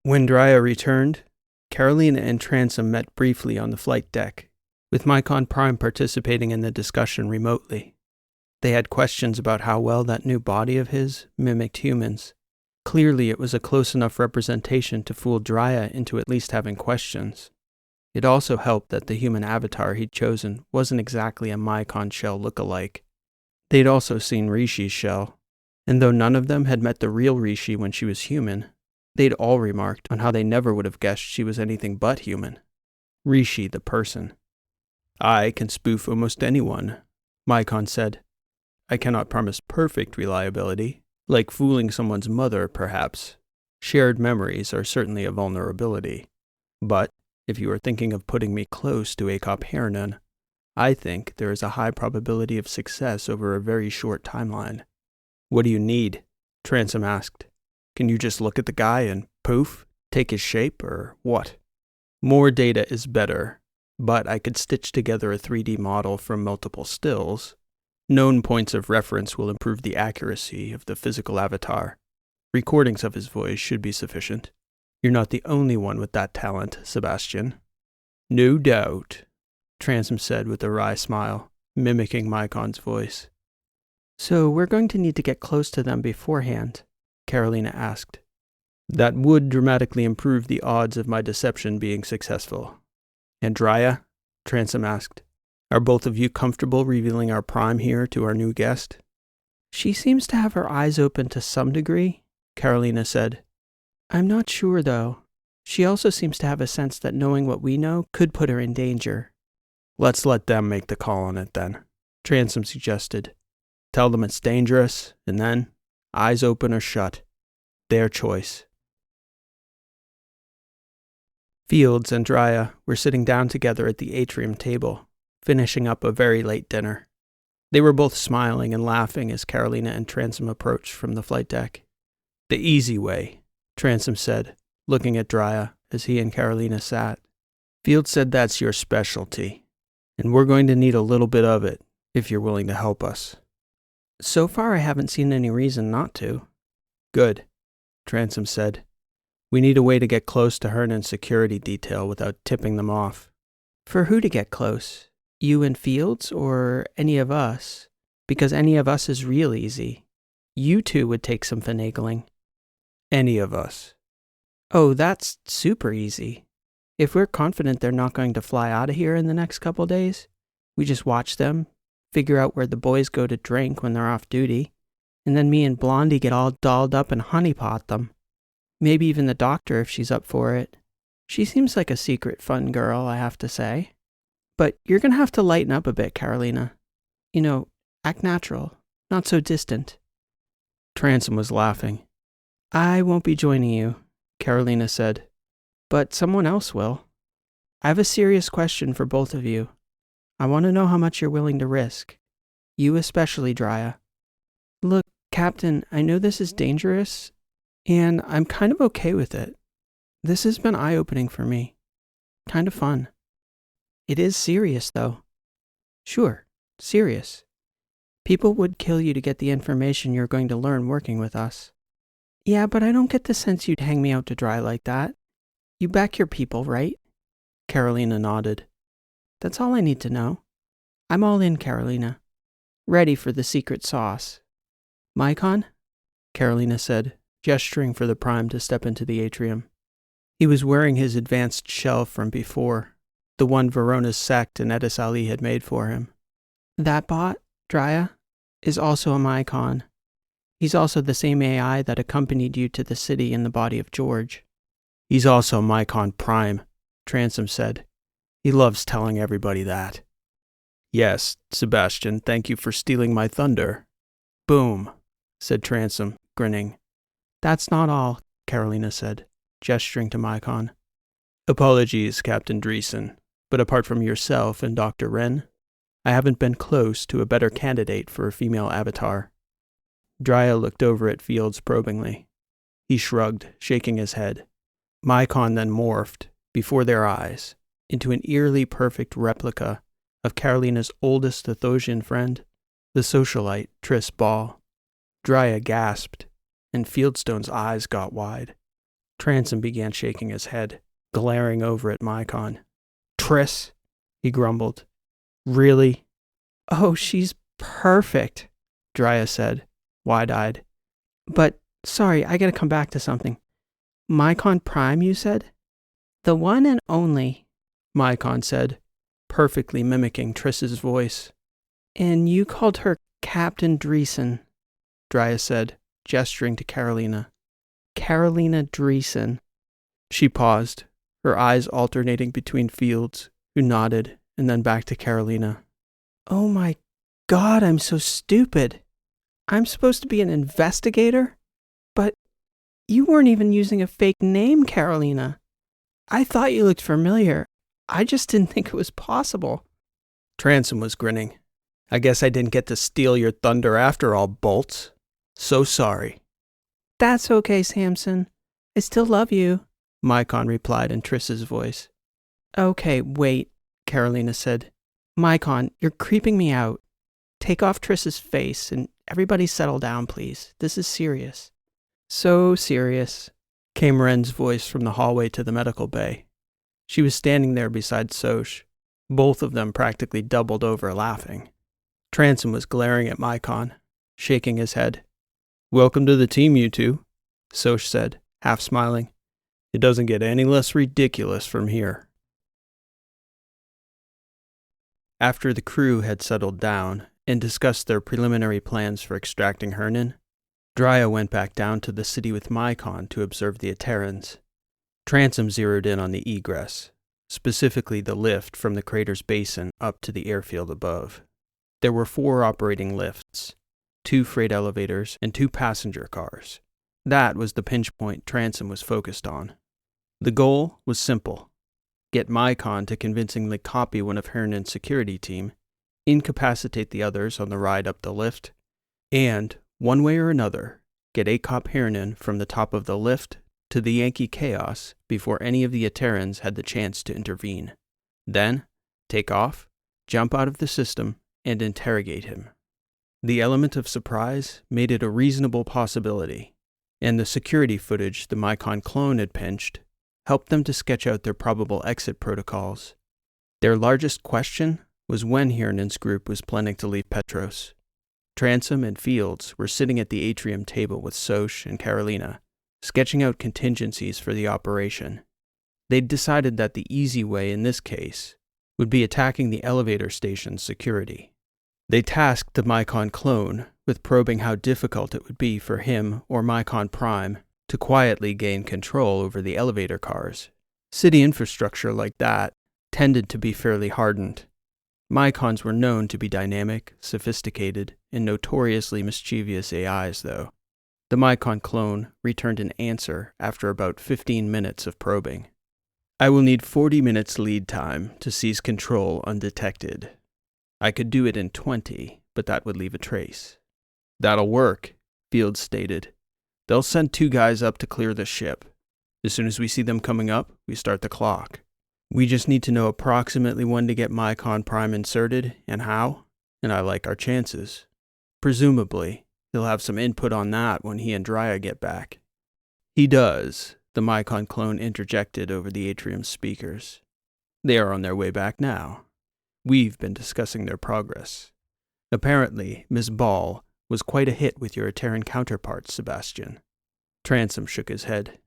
When Drya returned, Carolina and Transom met briefly on the flight deck, with Mycon Prime participating in the discussion remotely. They had questions about how well that new body of his mimicked humans. Clearly it was a close enough representation to fool Drya into at least having questions. It also helped that the human avatar he'd chosen wasn't exactly a Mycon shell look-alike. They'd also seen Rishi's shell, and though none of them had met the real Rishi when she was human, they'd all remarked on how they never would have guessed she was anything but human. Rishi the person. I can spoof almost anyone, Mycon said. I cannot promise perfect reliability, like fooling someone's mother, perhaps. Shared memories are certainly a vulnerability. But if you are thinking of putting me close to Acop Hernan, I think there is a high probability of success over a very short timeline. What do you need? Transom asked. Can you just look at the guy and poof, take his shape, or what? More data is better, but I could stitch together a 3D model from multiple stills. Known points of reference will improve the accuracy of the physical avatar. Recordings of his voice should be sufficient. You're not the only one with that talent, Sebastian. No doubt, Transom said with a wry smile, mimicking Mycon's voice. So we're going to need to get close to them beforehand, Carolina asked. That would dramatically improve the odds of my deception being successful. And Drya? Transom asked. Are both of you comfortable revealing our prime here to our new guest? She seems to have her eyes open to some degree, Carolina said. I'm not sure, though. She also seems to have a sense that knowing what we know could put her in danger. Let's let them make the call on it, then, Transom suggested. Tell them it's dangerous, and then, eyes open or shut. Their choice. Fields and Drya were sitting down together at the atrium table, finishing up a very late dinner. They were both smiling and laughing as Carolina and Transom approached from the flight deck. The easy way, Transom said, looking at Drya as he and Carolina sat. Fields said that's your specialty, and we're going to need a little bit of it, if you're willing to help us. So far I haven't seen any reason not to. Good, Transom said. We need a way to get close to Hernan's security detail without tipping them off. For who to get close? You and Fields, or any of us? Because any of us is real easy. You two would take some finagling. Any of us. Oh, that's super easy. If we're confident they're not going to fly out of here in the next couple days, we just watch them, figure out where the boys go to drink when they're off duty, and then me and Blondie get all dolled up and honeypot them. Maybe even the doctor if she's up for it. She seems like a secret fun girl, I have to say. But you're going to have to lighten up a bit, Carolina. You know, act natural, not so distant. Transom was laughing. I won't be joining you, Carolina said. But someone else will. I have a serious question for both of you. I want to know how much you're willing to risk. You especially, Drya. Look, Captain, I know this is dangerous, and I'm kind of okay with it. This has been eye-opening for me. Kind of fun. It is serious, though. Sure, serious. People would kill you to get the information you're going to learn working with us. Yeah, but I don't get the sense you'd hang me out to dry like that. You back your people, right? Carolina nodded. That's all I need to know. I'm all in, Carolina. ready for the secret sauce. Mycon? Carolina said, gesturing for the Prime to step into the atrium. He was wearing his advanced shell from before, the one Verona's sect and Edis Ali had made for him. That bot, Drya, is also a Mycon. He's also the same AI that accompanied you to the city in the body of George. He's also Mycon Prime, Transom said. He loves telling everybody that. Yes, Sebastian, thank you for stealing my thunder. Boom, said Transom, grinning. That's not all, Carolina said, gesturing to Mycon. Apologies, Captain Dreesen, but apart from yourself and Dr. Wren, I haven't been close to a better candidate for a female avatar. Drya looked over at Fields probingly. He shrugged, shaking his head. Mycon then morphed, before their eyes, into an eerily perfect replica of Carolina's oldest Athosian friend, the socialite Triss Ball. Drya gasped, and Fieldstone's eyes got wide. Transom began shaking his head, glaring over at Mycon. Triss, he grumbled. Really? Oh, she's perfect, Drya said, wide-eyed. But, sorry, I gotta come back to something. Mycon Prime, you said? The one and only, Mycon said, perfectly mimicking Triss's voice. And you called her Captain Dreesen, Drya said, gesturing to Carolina. Carolina Dreesen. She paused, her eyes alternating between Fields, who nodded, and then back to Carolina. Oh my God, I'm so stupid. I'm supposed to be an investigator? But you weren't even using a fake name, Carolina. I thought you looked familiar. I just didn't think it was possible. Transom was grinning. I guess I didn't get to steal your thunder after all, Bolts. So sorry. That's okay, Samson. I still love you, Mycon replied in Triss's voice. Okay, wait, Carolina said. Mycon, you're creeping me out. Take off Triss's face and everybody settle down, please. This is serious. So serious, came Wren's voice from the hallway to the medical bay. She was standing there beside Soch, both of them practically doubled over laughing. Transom was glaring at Mycon, shaking his head. Welcome to the team, you two, Soch said, half smiling. It doesn't get any less ridiculous from here. After the crew had settled down and discussed their preliminary plans for extracting Hernan, Drya went back down to the city with Mycon to observe the Aterans. Transom zeroed in on the egress, specifically the lift from the crater's basin up to the airfield above. There were 4 operating lifts, 2 freight elevators, and 2 passenger cars. That was the pinch point Transom was focused on. The goal was simple. Get Mycon to convincingly copy one of Hernan's security team, incapacitate the others on the ride up the lift, and, one way or another, get ACOP Hernan from the top of the lift to the Yankee Chaos before any of the Aterans had the chance to intervene. Then, take off, jump out of the system, and interrogate him. The element of surprise made it a reasonable possibility, and the security footage the Mycon clone had pinched helped them to sketch out their probable exit protocols. Their largest question was when Hernan's group was planning to leave Petros. Transom and Fields were sitting at the atrium table with Soch and Carolina, sketching out contingencies for the operation. They'd decided that the easy way in this case would be attacking the elevator station's security. They tasked the Mycon clone with probing how difficult it would be for him or Mycon Prime to quietly gain control over the elevator cars. City infrastructure like that tended to be fairly hardened. Mycons were known to be dynamic, sophisticated, and notoriously mischievous AIs, though. The Mycon clone returned an answer after about 15 minutes of probing. I will need 40 minutes lead time to seize control undetected. I could do it in 20, but that would leave a trace. That'll work, Fields stated. They'll send 2 guys up to clear the ship. As soon as we see them coming up, we start the clock. We just need to know approximately when to get Mycon Prime inserted and how, and I like our chances. Presumably, he'll have some input on that when he and Drya get back. He does, the Mycon clone interjected over the atrium's speakers. They are on their way back now. We've been discussing their progress. Apparently, Miss Ball was quite a hit with your Terran counterparts, Sebastian. Transom shook his head.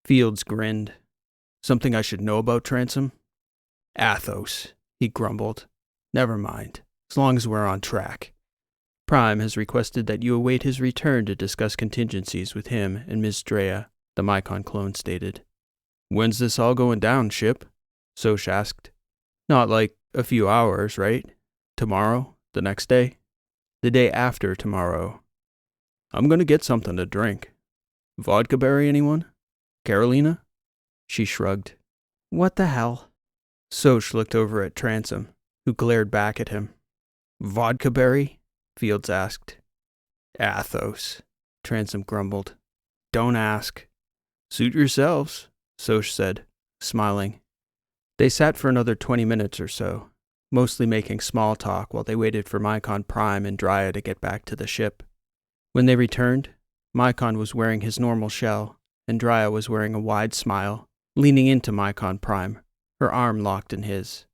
Fields grinned. Something I should know about, Transom? Athos, he grumbled. Never mind, as long as we're on track. Prime has requested that you await his return to discuss contingencies with him and Ms. Drea, the Mycon clone stated. When's this all going down, Ship? Soch asked. Not like a few hours, right? Tomorrow? The next day? The day after tomorrow. I'm going to get something to drink. Vodka berry, anyone? Carolina? She shrugged. What the hell? Soch looked over at Transom, who glared back at him. Vodka berry? Fields asked. Athos, Transom grumbled. Don't ask. Suit yourselves, Soch said, smiling. They sat for another 20 minutes or so, mostly making small talk while they waited for Mycon Prime and Drea to get back to the ship. When they returned, Mycon was wearing his normal shell, and Drea was wearing a wide smile, leaning into Mycon Prime, her arm locked in his.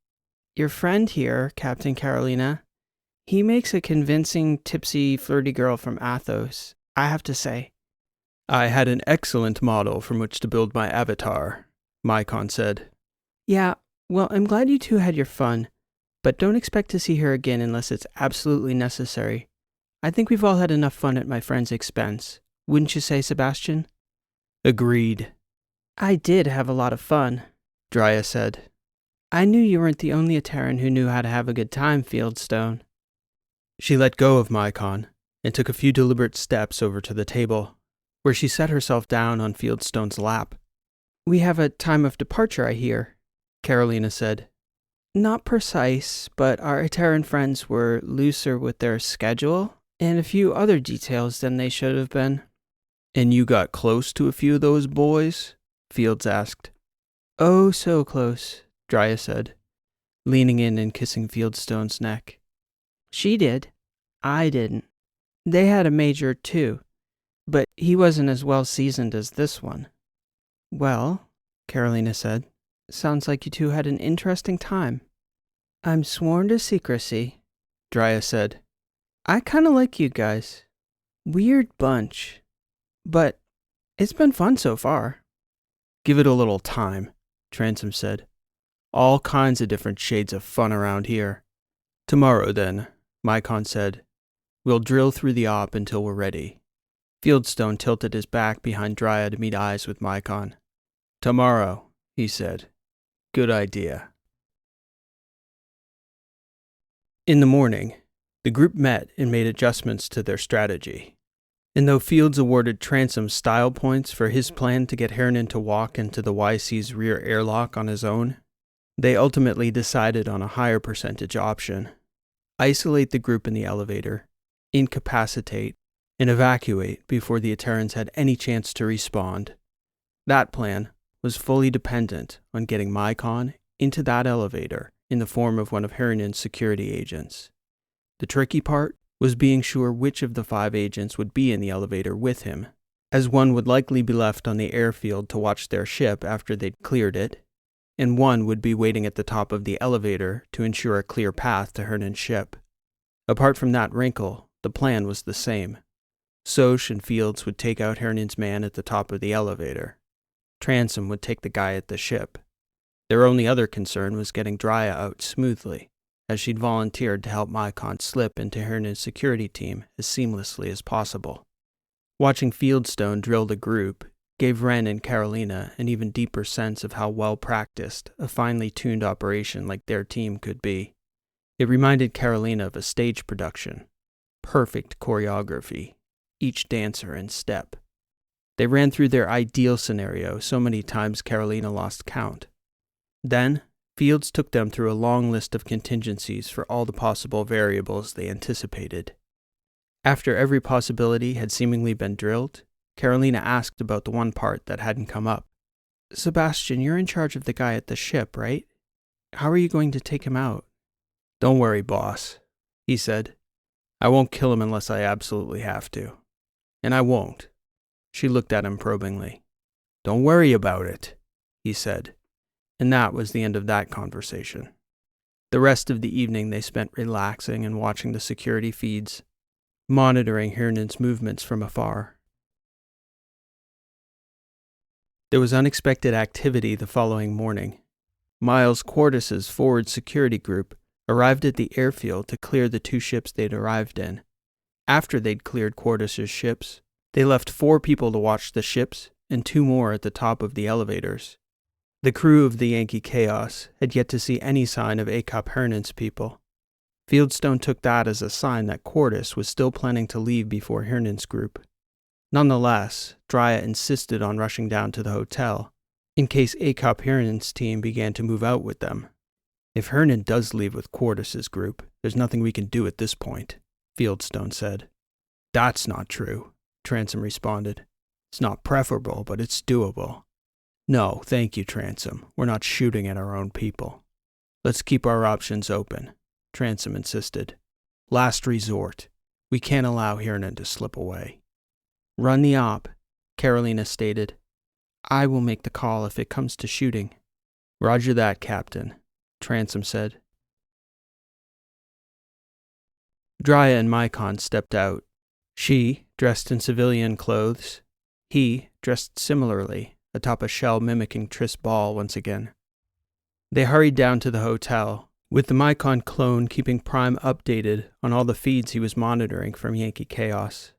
Your friend here, Captain Carolina, he makes a convincing, tipsy, flirty girl from Athos, I have to say. I had an excellent model from which to build my avatar, Mycon said. Yeah, well, I'm glad you two had your fun, but don't expect to see her again unless it's absolutely necessary. I think we've all had enough fun at my friend's expense. Wouldn't you say, Sebastian? Agreed. I did have a lot of fun, Drea said. I knew you weren't the only Terran who knew how to have a good time, Fieldstone. She let go of Mycon and took a few deliberate steps over to the table, where she set herself down on Fieldstone's lap. We have a time of departure, I hear, Carolina said. Not precise, but our Terran friends were looser with their schedule and a few other details than they should have been. And you got close to a few of those boys? Fields asked. Oh, so close, Drea said, leaning in and kissing Fieldstone's neck. She did. I didn't. They had a major, too, but he wasn't as well seasoned as this one. Well, Carolina said, sounds like you two had an interesting time. I'm sworn to secrecy, Drea said. I kind of like you guys. Weird bunch. But it's been fun so far. Give it a little time, Transom said. All kinds of different shades of fun around here. Tomorrow, then, Mycon said. We'll drill through the op until we're ready. Fieldstone tilted his back behind Drea to meet eyes with Mycon. Tomorrow, he said. Good idea. In the morning, the group met and made adjustments to their strategy. And though Fields awarded Transom style points for his plan to get Hernan to walk into the YC's rear airlock on his own, they ultimately decided on a higher percentage option. Isolate the group in the elevator, incapacitate, and evacuate before the Terrans had any chance to respond. That plan was fully dependent on getting Mycon into that elevator in the form of one of Hernan's security agents. The tricky part was being sure which of the 5 agents would be in the elevator with him, as one would likely be left on the airfield to watch their ship after they'd cleared it, and one would be waiting at the top of the elevator to ensure a clear path to Hernan's ship. Apart from that wrinkle, the plan was the same. Soch and Fields would take out Hernan's man at the top of the elevator. Transom would take the guy at the ship. Their only other concern was getting Drea out smoothly, as she'd volunteered to help Mycon slip into Hernan's security team as seamlessly as possible. Watching Fieldstone drill the group gave Wren and Carolina an even deeper sense of how well practiced a finely tuned operation like their team could be. It reminded Carolina of a stage production. Perfect choreography, each dancer and step. They ran through their ideal scenario so many times Carolina lost count. Then, Fields took them through a long list of contingencies for all the possible variables they anticipated. After every possibility had seemingly been drilled, Carolina asked about the one part that hadn't come up. Sebastian, you're in charge of the guy at the ship, right? How are you going to take him out? Don't worry, boss, he said. I won't kill him unless I absolutely have to. And I won't. She looked at him probingly. Don't worry about it, he said. And that was the end of that conversation. The rest of the evening they spent relaxing and watching the security feeds, monitoring Hirnan's movements from afar. There was unexpected activity the following morning. Miles Quartus's forward security group arrived at the airfield to clear the 2 ships they'd arrived in. After they'd cleared Quartus's ships, they left 4 people to watch the ships and 2 more at the top of the elevators. The crew of the Yankee Chaos had yet to see any sign of Acop Hirnan's people. Fieldstone took that as a sign that Quartus was still planning to leave before Hirnan's group. Nonetheless, Drya insisted on rushing down to the hotel, in case Acop Hirnan's team began to move out with them. If Hirnan does leave with Quartus's group, there's nothing we can do at this point, Fieldstone said. That's not true, Transom responded. It's not preferable, but it's doable. No, thank you, Transom. We're not shooting at our own people. Let's keep our options open, Transom insisted. Last resort. We can't allow Hirnan to slip away. Run the op, Carolina stated. I will make the call if it comes to shooting. Roger that, Captain, Transom said. Drya and Micon stepped out. She, dressed in civilian clothes. He, dressed similarly, atop a shell mimicking Triss Ball once again. They hurried down to the hotel, with the Micon clone keeping Prime updated on all the feeds he was monitoring from Yankee Chaos.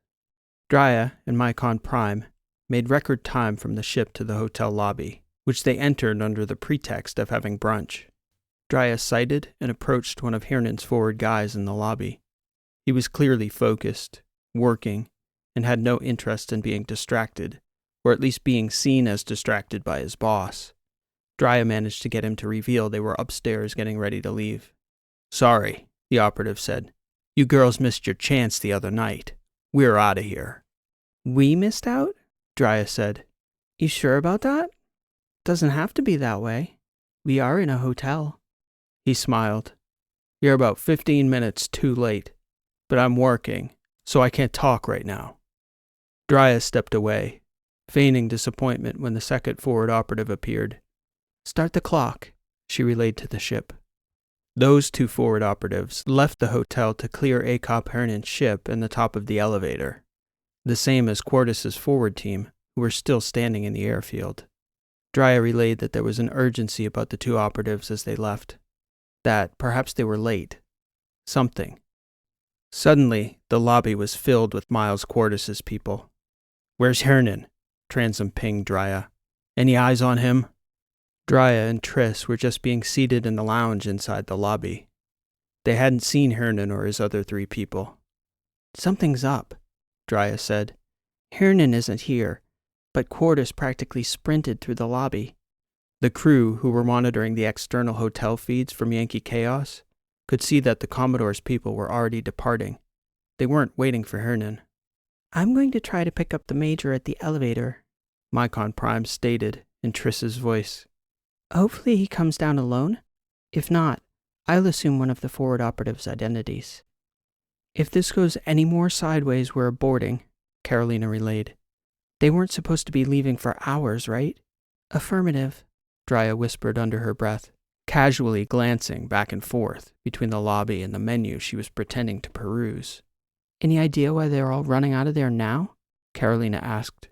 Drya and Micon Prime made record time from the ship to the hotel lobby, which they entered under the pretext of having brunch. Drya sighted and approached one of Hirnan's forward guys in the lobby. He was clearly focused, working, and had no interest in being distracted, or at least being seen as distracted by his boss. Drya managed to get him to reveal they were upstairs getting ready to leave. Sorry, the operative said. You girls missed your chance the other night. We're out of here. We missed out? Drya said. You sure about that? Doesn't have to be that way. We are in a hotel. He smiled. You're about 15 minutes too late, but I'm working, so I can't talk right now. Drya stepped away, feigning disappointment when the second forward operative appeared. Start the clock, she relayed to the ship. Those 2 forward operatives left the hotel to clear Acop Hirnan's ship and the top of the elevator, the same as Quartus's forward team, who were still standing in the airfield. Drya relayed that there was an urgency about the 2 operatives as they left, that perhaps they were late. Something. Suddenly, the lobby was filled with Miles Quartus's people. Where's Hirnan? Transom pinged Drya. Any eyes on him? Drya and Triss were just being seated in the lounge inside the lobby. They hadn't seen Hirnan or his other 3 people. Something's up, Drya said. Hirnan isn't here, but Quartus practically sprinted through the lobby. The crew, who were monitoring the external hotel feeds from Yankee Chaos, could see that the Commodore's people were already departing. They weren't waiting for Hirnan. I'm going to try to pick up the Major at the elevator, Micon Prime stated in Triss's voice. Hopefully he comes down alone. If not, I'll assume one of the forward operatives' identities. If this goes any more sideways, we're boarding, Carolina relayed. They weren't supposed to be leaving for hours, right? Affirmative, Drya whispered under her breath, casually glancing back and forth between the lobby and the menu she was pretending to peruse. Any idea why they're all running out of there now? Carolina asked.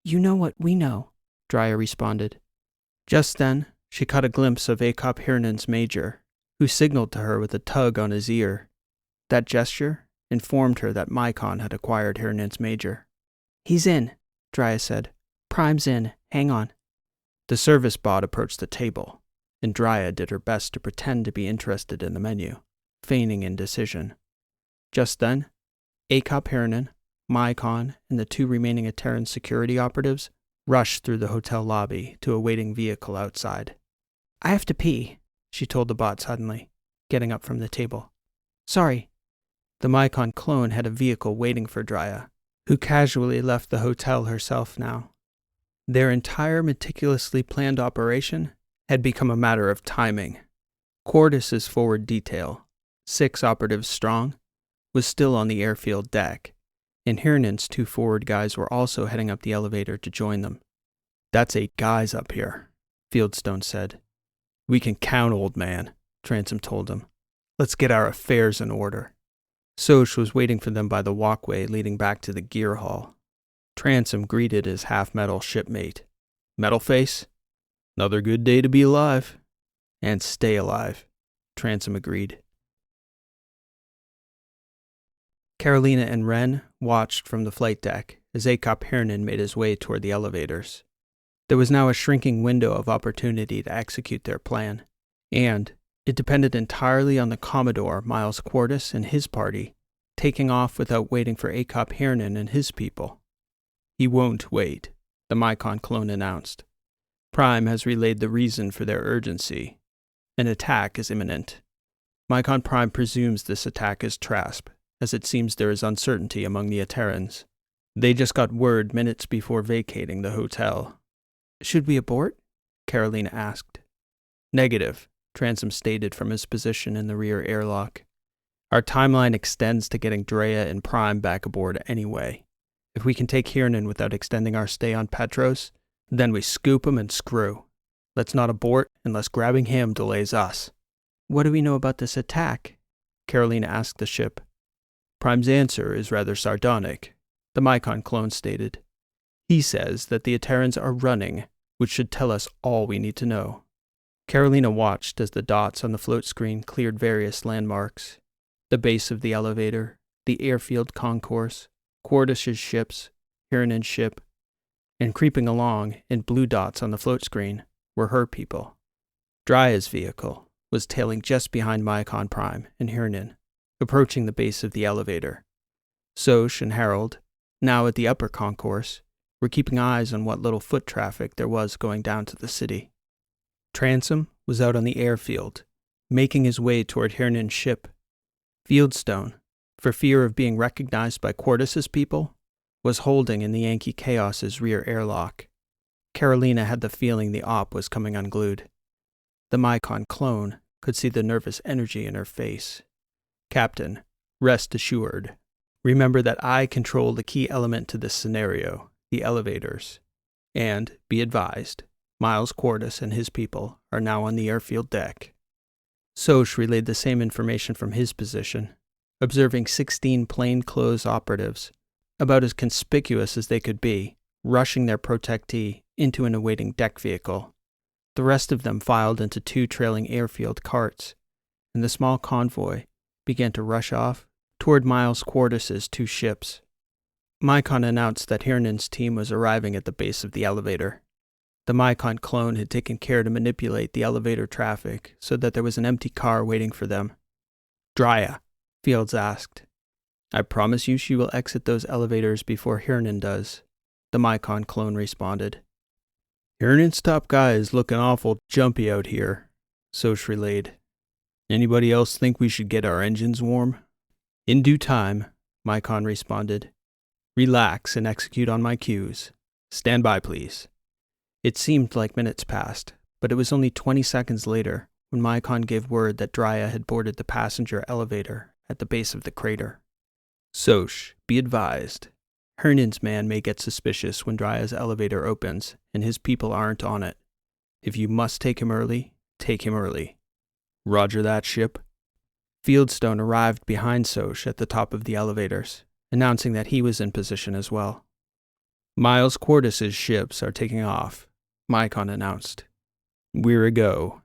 You know what we know, Drya responded. Just then, she caught a glimpse of Acop Hirnan's Major, who signaled to her with a tug on his ear. That gesture informed her that Micon had acquired Hirnan's Major. He's in, Drya said. Prime's in. Hang on. The service bot approached the table, and Drya did her best to pretend to be interested in the menu, feigning indecision. Just then, Acop Hirnan, Micon, and the 2 remaining Ateran security operatives rushed through the hotel lobby to a waiting vehicle outside. I have to pee, she told the bot suddenly, getting up from the table. Sorry. The Micon clone had a vehicle waiting for Drya, who casually left the hotel herself now. Their entire meticulously planned operation had become a matter of timing. Quartus's forward detail, 6 operatives strong, was still on the airfield deck, and Hirnan's 2 forward guys were also heading up the elevator to join them. That's 8 guys up here, Fieldstone said. We can count, old man, Transom told him. Let's get our affairs in order. Soch was waiting for them by the walkway leading back to the gear hall. Transom greeted his half-metal shipmate. Metal face? Another good day to be alive. And stay alive, Transom agreed. Carolina and Wren watched from the flight deck as Akop Hirnan made his way toward the elevators. There was now a shrinking window of opportunity to execute their plan, and it depended entirely on the Commodore, Miles Quartus, and his party taking off without waiting for Akop Hirnan and his people. He won't wait, the Mycon clone announced. Prime has relayed the reason for their urgency. An attack is imminent. Mycon Prime presumes this attack is Trasp, as it seems there is uncertainty among the Aterans. They just got word minutes before vacating the hotel. Should we abort? Carolina asked. Negative, Transom stated from his position in the rear airlock. Our timeline extends to getting Drea and Prime back aboard anyway. If we can take Hirnan without extending our stay on Petros, then we scoop him and screw. Let's not abort unless grabbing him delays us. What do we know about this attack? Carolina asked the ship. Prime's answer is rather sardonic, the Mycon clone stated. He says that the Aterans are running, which should tell us all we need to know. Carolina watched as the dots on the float screen cleared various landmarks. The base of the elevator, the airfield concourse, Quartus's ships, Hirnan's ship, and creeping along in blue dots on the float screen were her people. Drea's vehicle was tailing just behind Mycon Prime and Hirnan, approaching the base of the elevator. Soch and Harold, now at the upper concourse, were keeping eyes on what little foot traffic there was going down to the city. Transom was out on the airfield, making his way toward Hirnan's ship. Fieldstone, for fear of being recognized by Quartus's people, was holding in the Yankee Chaos's rear airlock. Carolina had the feeling the op was coming unglued. The Mycon clone could see the nervous energy in her face. Captain, rest assured. Remember that I control the key element to this scenario, the elevators. And, be advised, Miles Quartus and his people are now on the airfield deck. Soch relayed the same information from his position, observing 16 plainclothes operatives, about as conspicuous as they could be, rushing their protectee into an awaiting deck vehicle. The rest of them filed into 2 trailing airfield carts, and the small convoy began to rush off toward Miles Quartus's 2 ships. Mycon announced that Hirnan's team was arriving at the base of the elevator. The Mycon clone had taken care to manipulate the elevator traffic so that there was an empty car waiting for them. Drea, Fields asked. I promise you she will exit those elevators before Hirnan does, the Mycon clone responded. Hirnan's top guy is looking awful jumpy out here, Soch relayed. Anybody else think we should get our engines warm? In due time, Mycon responded. Relax and execute on my cues. Stand by, please. It seemed like minutes passed, but it was only 20 seconds later when Mycon gave word that Drea had boarded the passenger elevator at the base of the crater. Soch, be advised. Hirnan's man may get suspicious when Drea's elevator opens and his people aren't on it. If you must take him early, take him early. Roger that, ship. Fieldstone arrived behind Soch at the top of the elevators, announcing that he was in position as well. Miles Quartus's ships are taking off, Mycon announced. We're a go.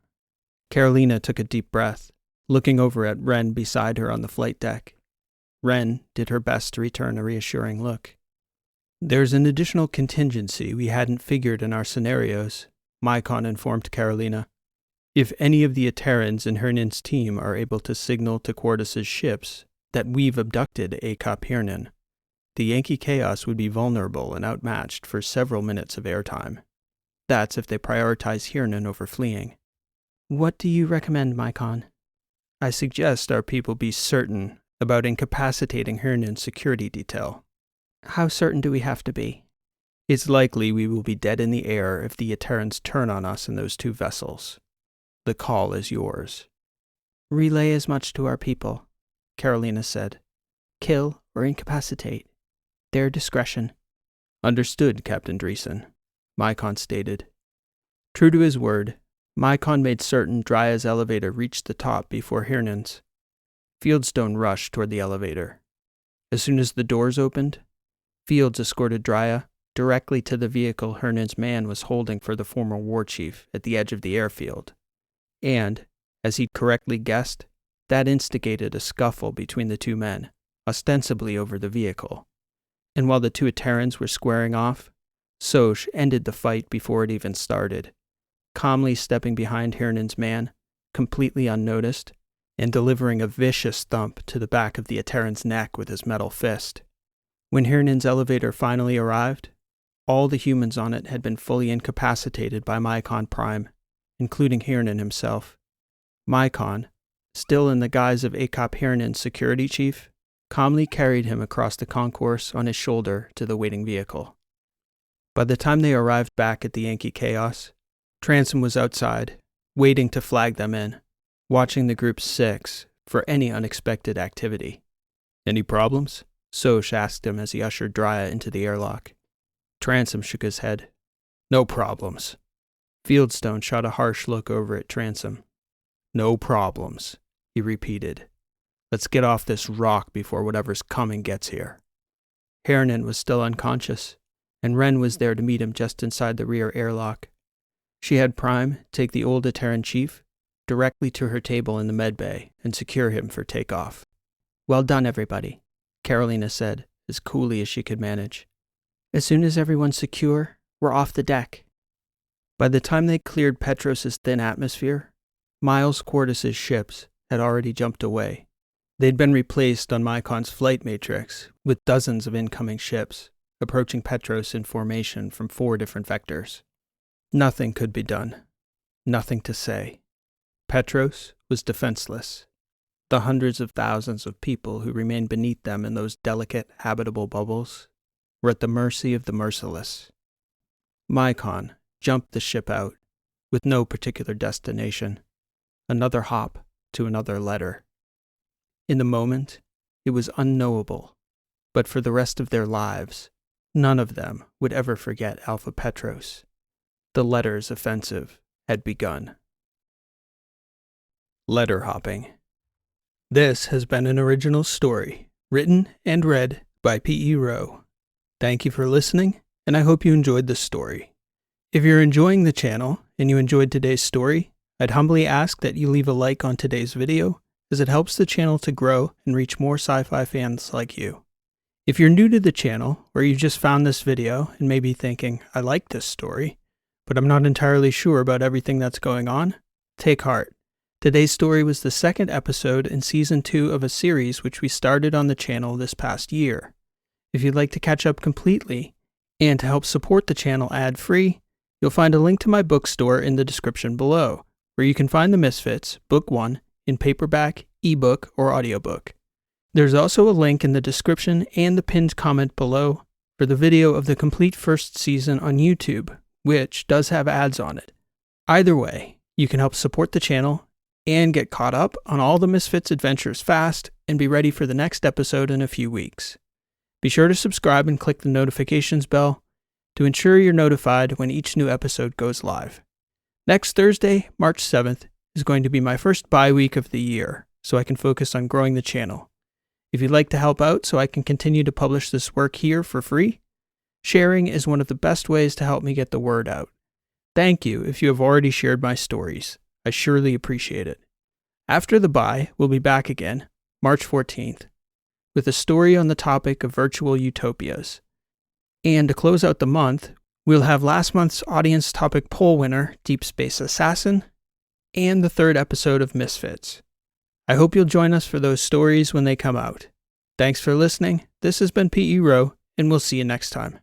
Carolina took a deep breath, looking over at Wren beside her on the flight deck. Wren did her best to return a reassuring look. There's an additional contingency we hadn't figured in our scenarios, Mycon informed Carolina. If any of the Aterans in Hirnan's team are able to signal to Quartus's ships that we've abducted Akop Hirnan, the Yankee Chaos would be vulnerable and outmatched for several minutes of airtime. That's if they prioritize Hirnan over fleeing. What do you recommend, Mycon? I suggest our people be certain about incapacitating Hirnan's security detail. How certain do we have to be? It's likely we will be dead in the air if the Aterans turn on us in those 2 vessels. The call is yours. Relay as much to our people, Carolina said. Kill or incapacitate. Their discretion. Understood, Captain Dreesen, Mycon stated. True to his word, Mycon made certain Drya's elevator reached the top before Hiernan's. Fieldstone rushed toward the elevator. As soon as the doors opened, Fields escorted Drya directly to the vehicle Hiernan's man was holding for the former war chief at the edge of the airfield. And, as he'd correctly guessed, that instigated a scuffle between the two men, ostensibly over the vehicle. And while the two Terrans were squaring off, Soch ended the fight before it even started, calmly stepping behind Hiernan's man, completely unnoticed, and delivering a vicious thump to the back of the Terran's neck with his metal fist. When Hiernan's elevator finally arrived, all the humans on it had been fully incapacitated by Mycon Prime, including Hiernan himself. Mycon, still in the guise of Acop Hiernan's security chief, calmly carried him across the concourse on his shoulder to the waiting vehicle. By the time they arrived back at the Yankee Chaos, Transom was outside, waiting to flag them in, watching the group six for any unexpected activity. "Any problems?" Soch asked him as he ushered Drya into the airlock. Transom shook his head. "No problems." Fieldstone shot a harsh look over at Transom. "No problems," he repeated. "Let's get off this rock before whatever's coming gets here." Hiernan was still unconscious, and Wren was there to meet him just inside the rear airlock. She had Prime take the old Terran chief directly to her table in the medbay and secure him for takeoff. "Well done, everybody," Carolina said, as coolly as she could manage. "As soon as everyone's secure, we're off the deck." By the time they cleared Petros' thin atmosphere, Miles Quartus's ships had already jumped away. They'd been replaced on Mycon's flight matrix with dozens of incoming ships, approaching Petros in formation from 4 different vectors. Nothing could be done. Nothing to say. Petros was defenseless. The hundreds of thousands of people who remained beneath them in those delicate, habitable bubbles were at the mercy of the merciless. Mycon jumped the ship out, with no particular destination. Another hop to another letter. In the moment, it was unknowable, but for the rest of their lives, none of them would ever forget Alpha Petros. The letter's offensive had begun. Letter hopping. This has been an original story, written and read by P.E. Rowe. Thank you for listening, and I hope you enjoyed this story. If you're enjoying the channel and you enjoyed today's story, I'd humbly ask that you leave a like on today's video, as it helps the channel to grow and reach more sci-fi fans like you. If you're new to the channel, or you just found this video and may be thinking, I like this story, but I'm not entirely sure about everything that's going on, take heart. Today's story was the second episode in Season 2 of a series which we started on the channel this past year. If you'd like to catch up completely, and to help support the channel ad-free, you'll find a link to my bookstore in the description below, where you can find the Misfits, Book 1, in paperback, ebook, or audiobook. There's also a link in the description and the pinned comment below for the video of the complete first season on YouTube, which does have ads on it. Either way, you can help support the channel and get caught up on all the Misfits adventures fast and be ready for the next episode in a few weeks. Be sure to subscribe and click the notifications bell to ensure you're notified when each new episode goes live. Next Thursday, March 7th, is going to be my first bye-week of the year, so I can focus on growing the channel. If you'd like to help out so I can continue to publish this work here for free, sharing is one of the best ways to help me get the word out. Thank you if you have already shared my stories. I surely appreciate it. After the bye, we'll be back again, March 14th, with a story on the topic of virtual utopias. And to close out the month, we'll have last month's audience topic poll winner, Deep Space Assassin, and the 3rd episode of Misfits. I hope you'll join us for those stories when they come out. Thanks for listening. This has been P.E. Rowe, and we'll see you next time.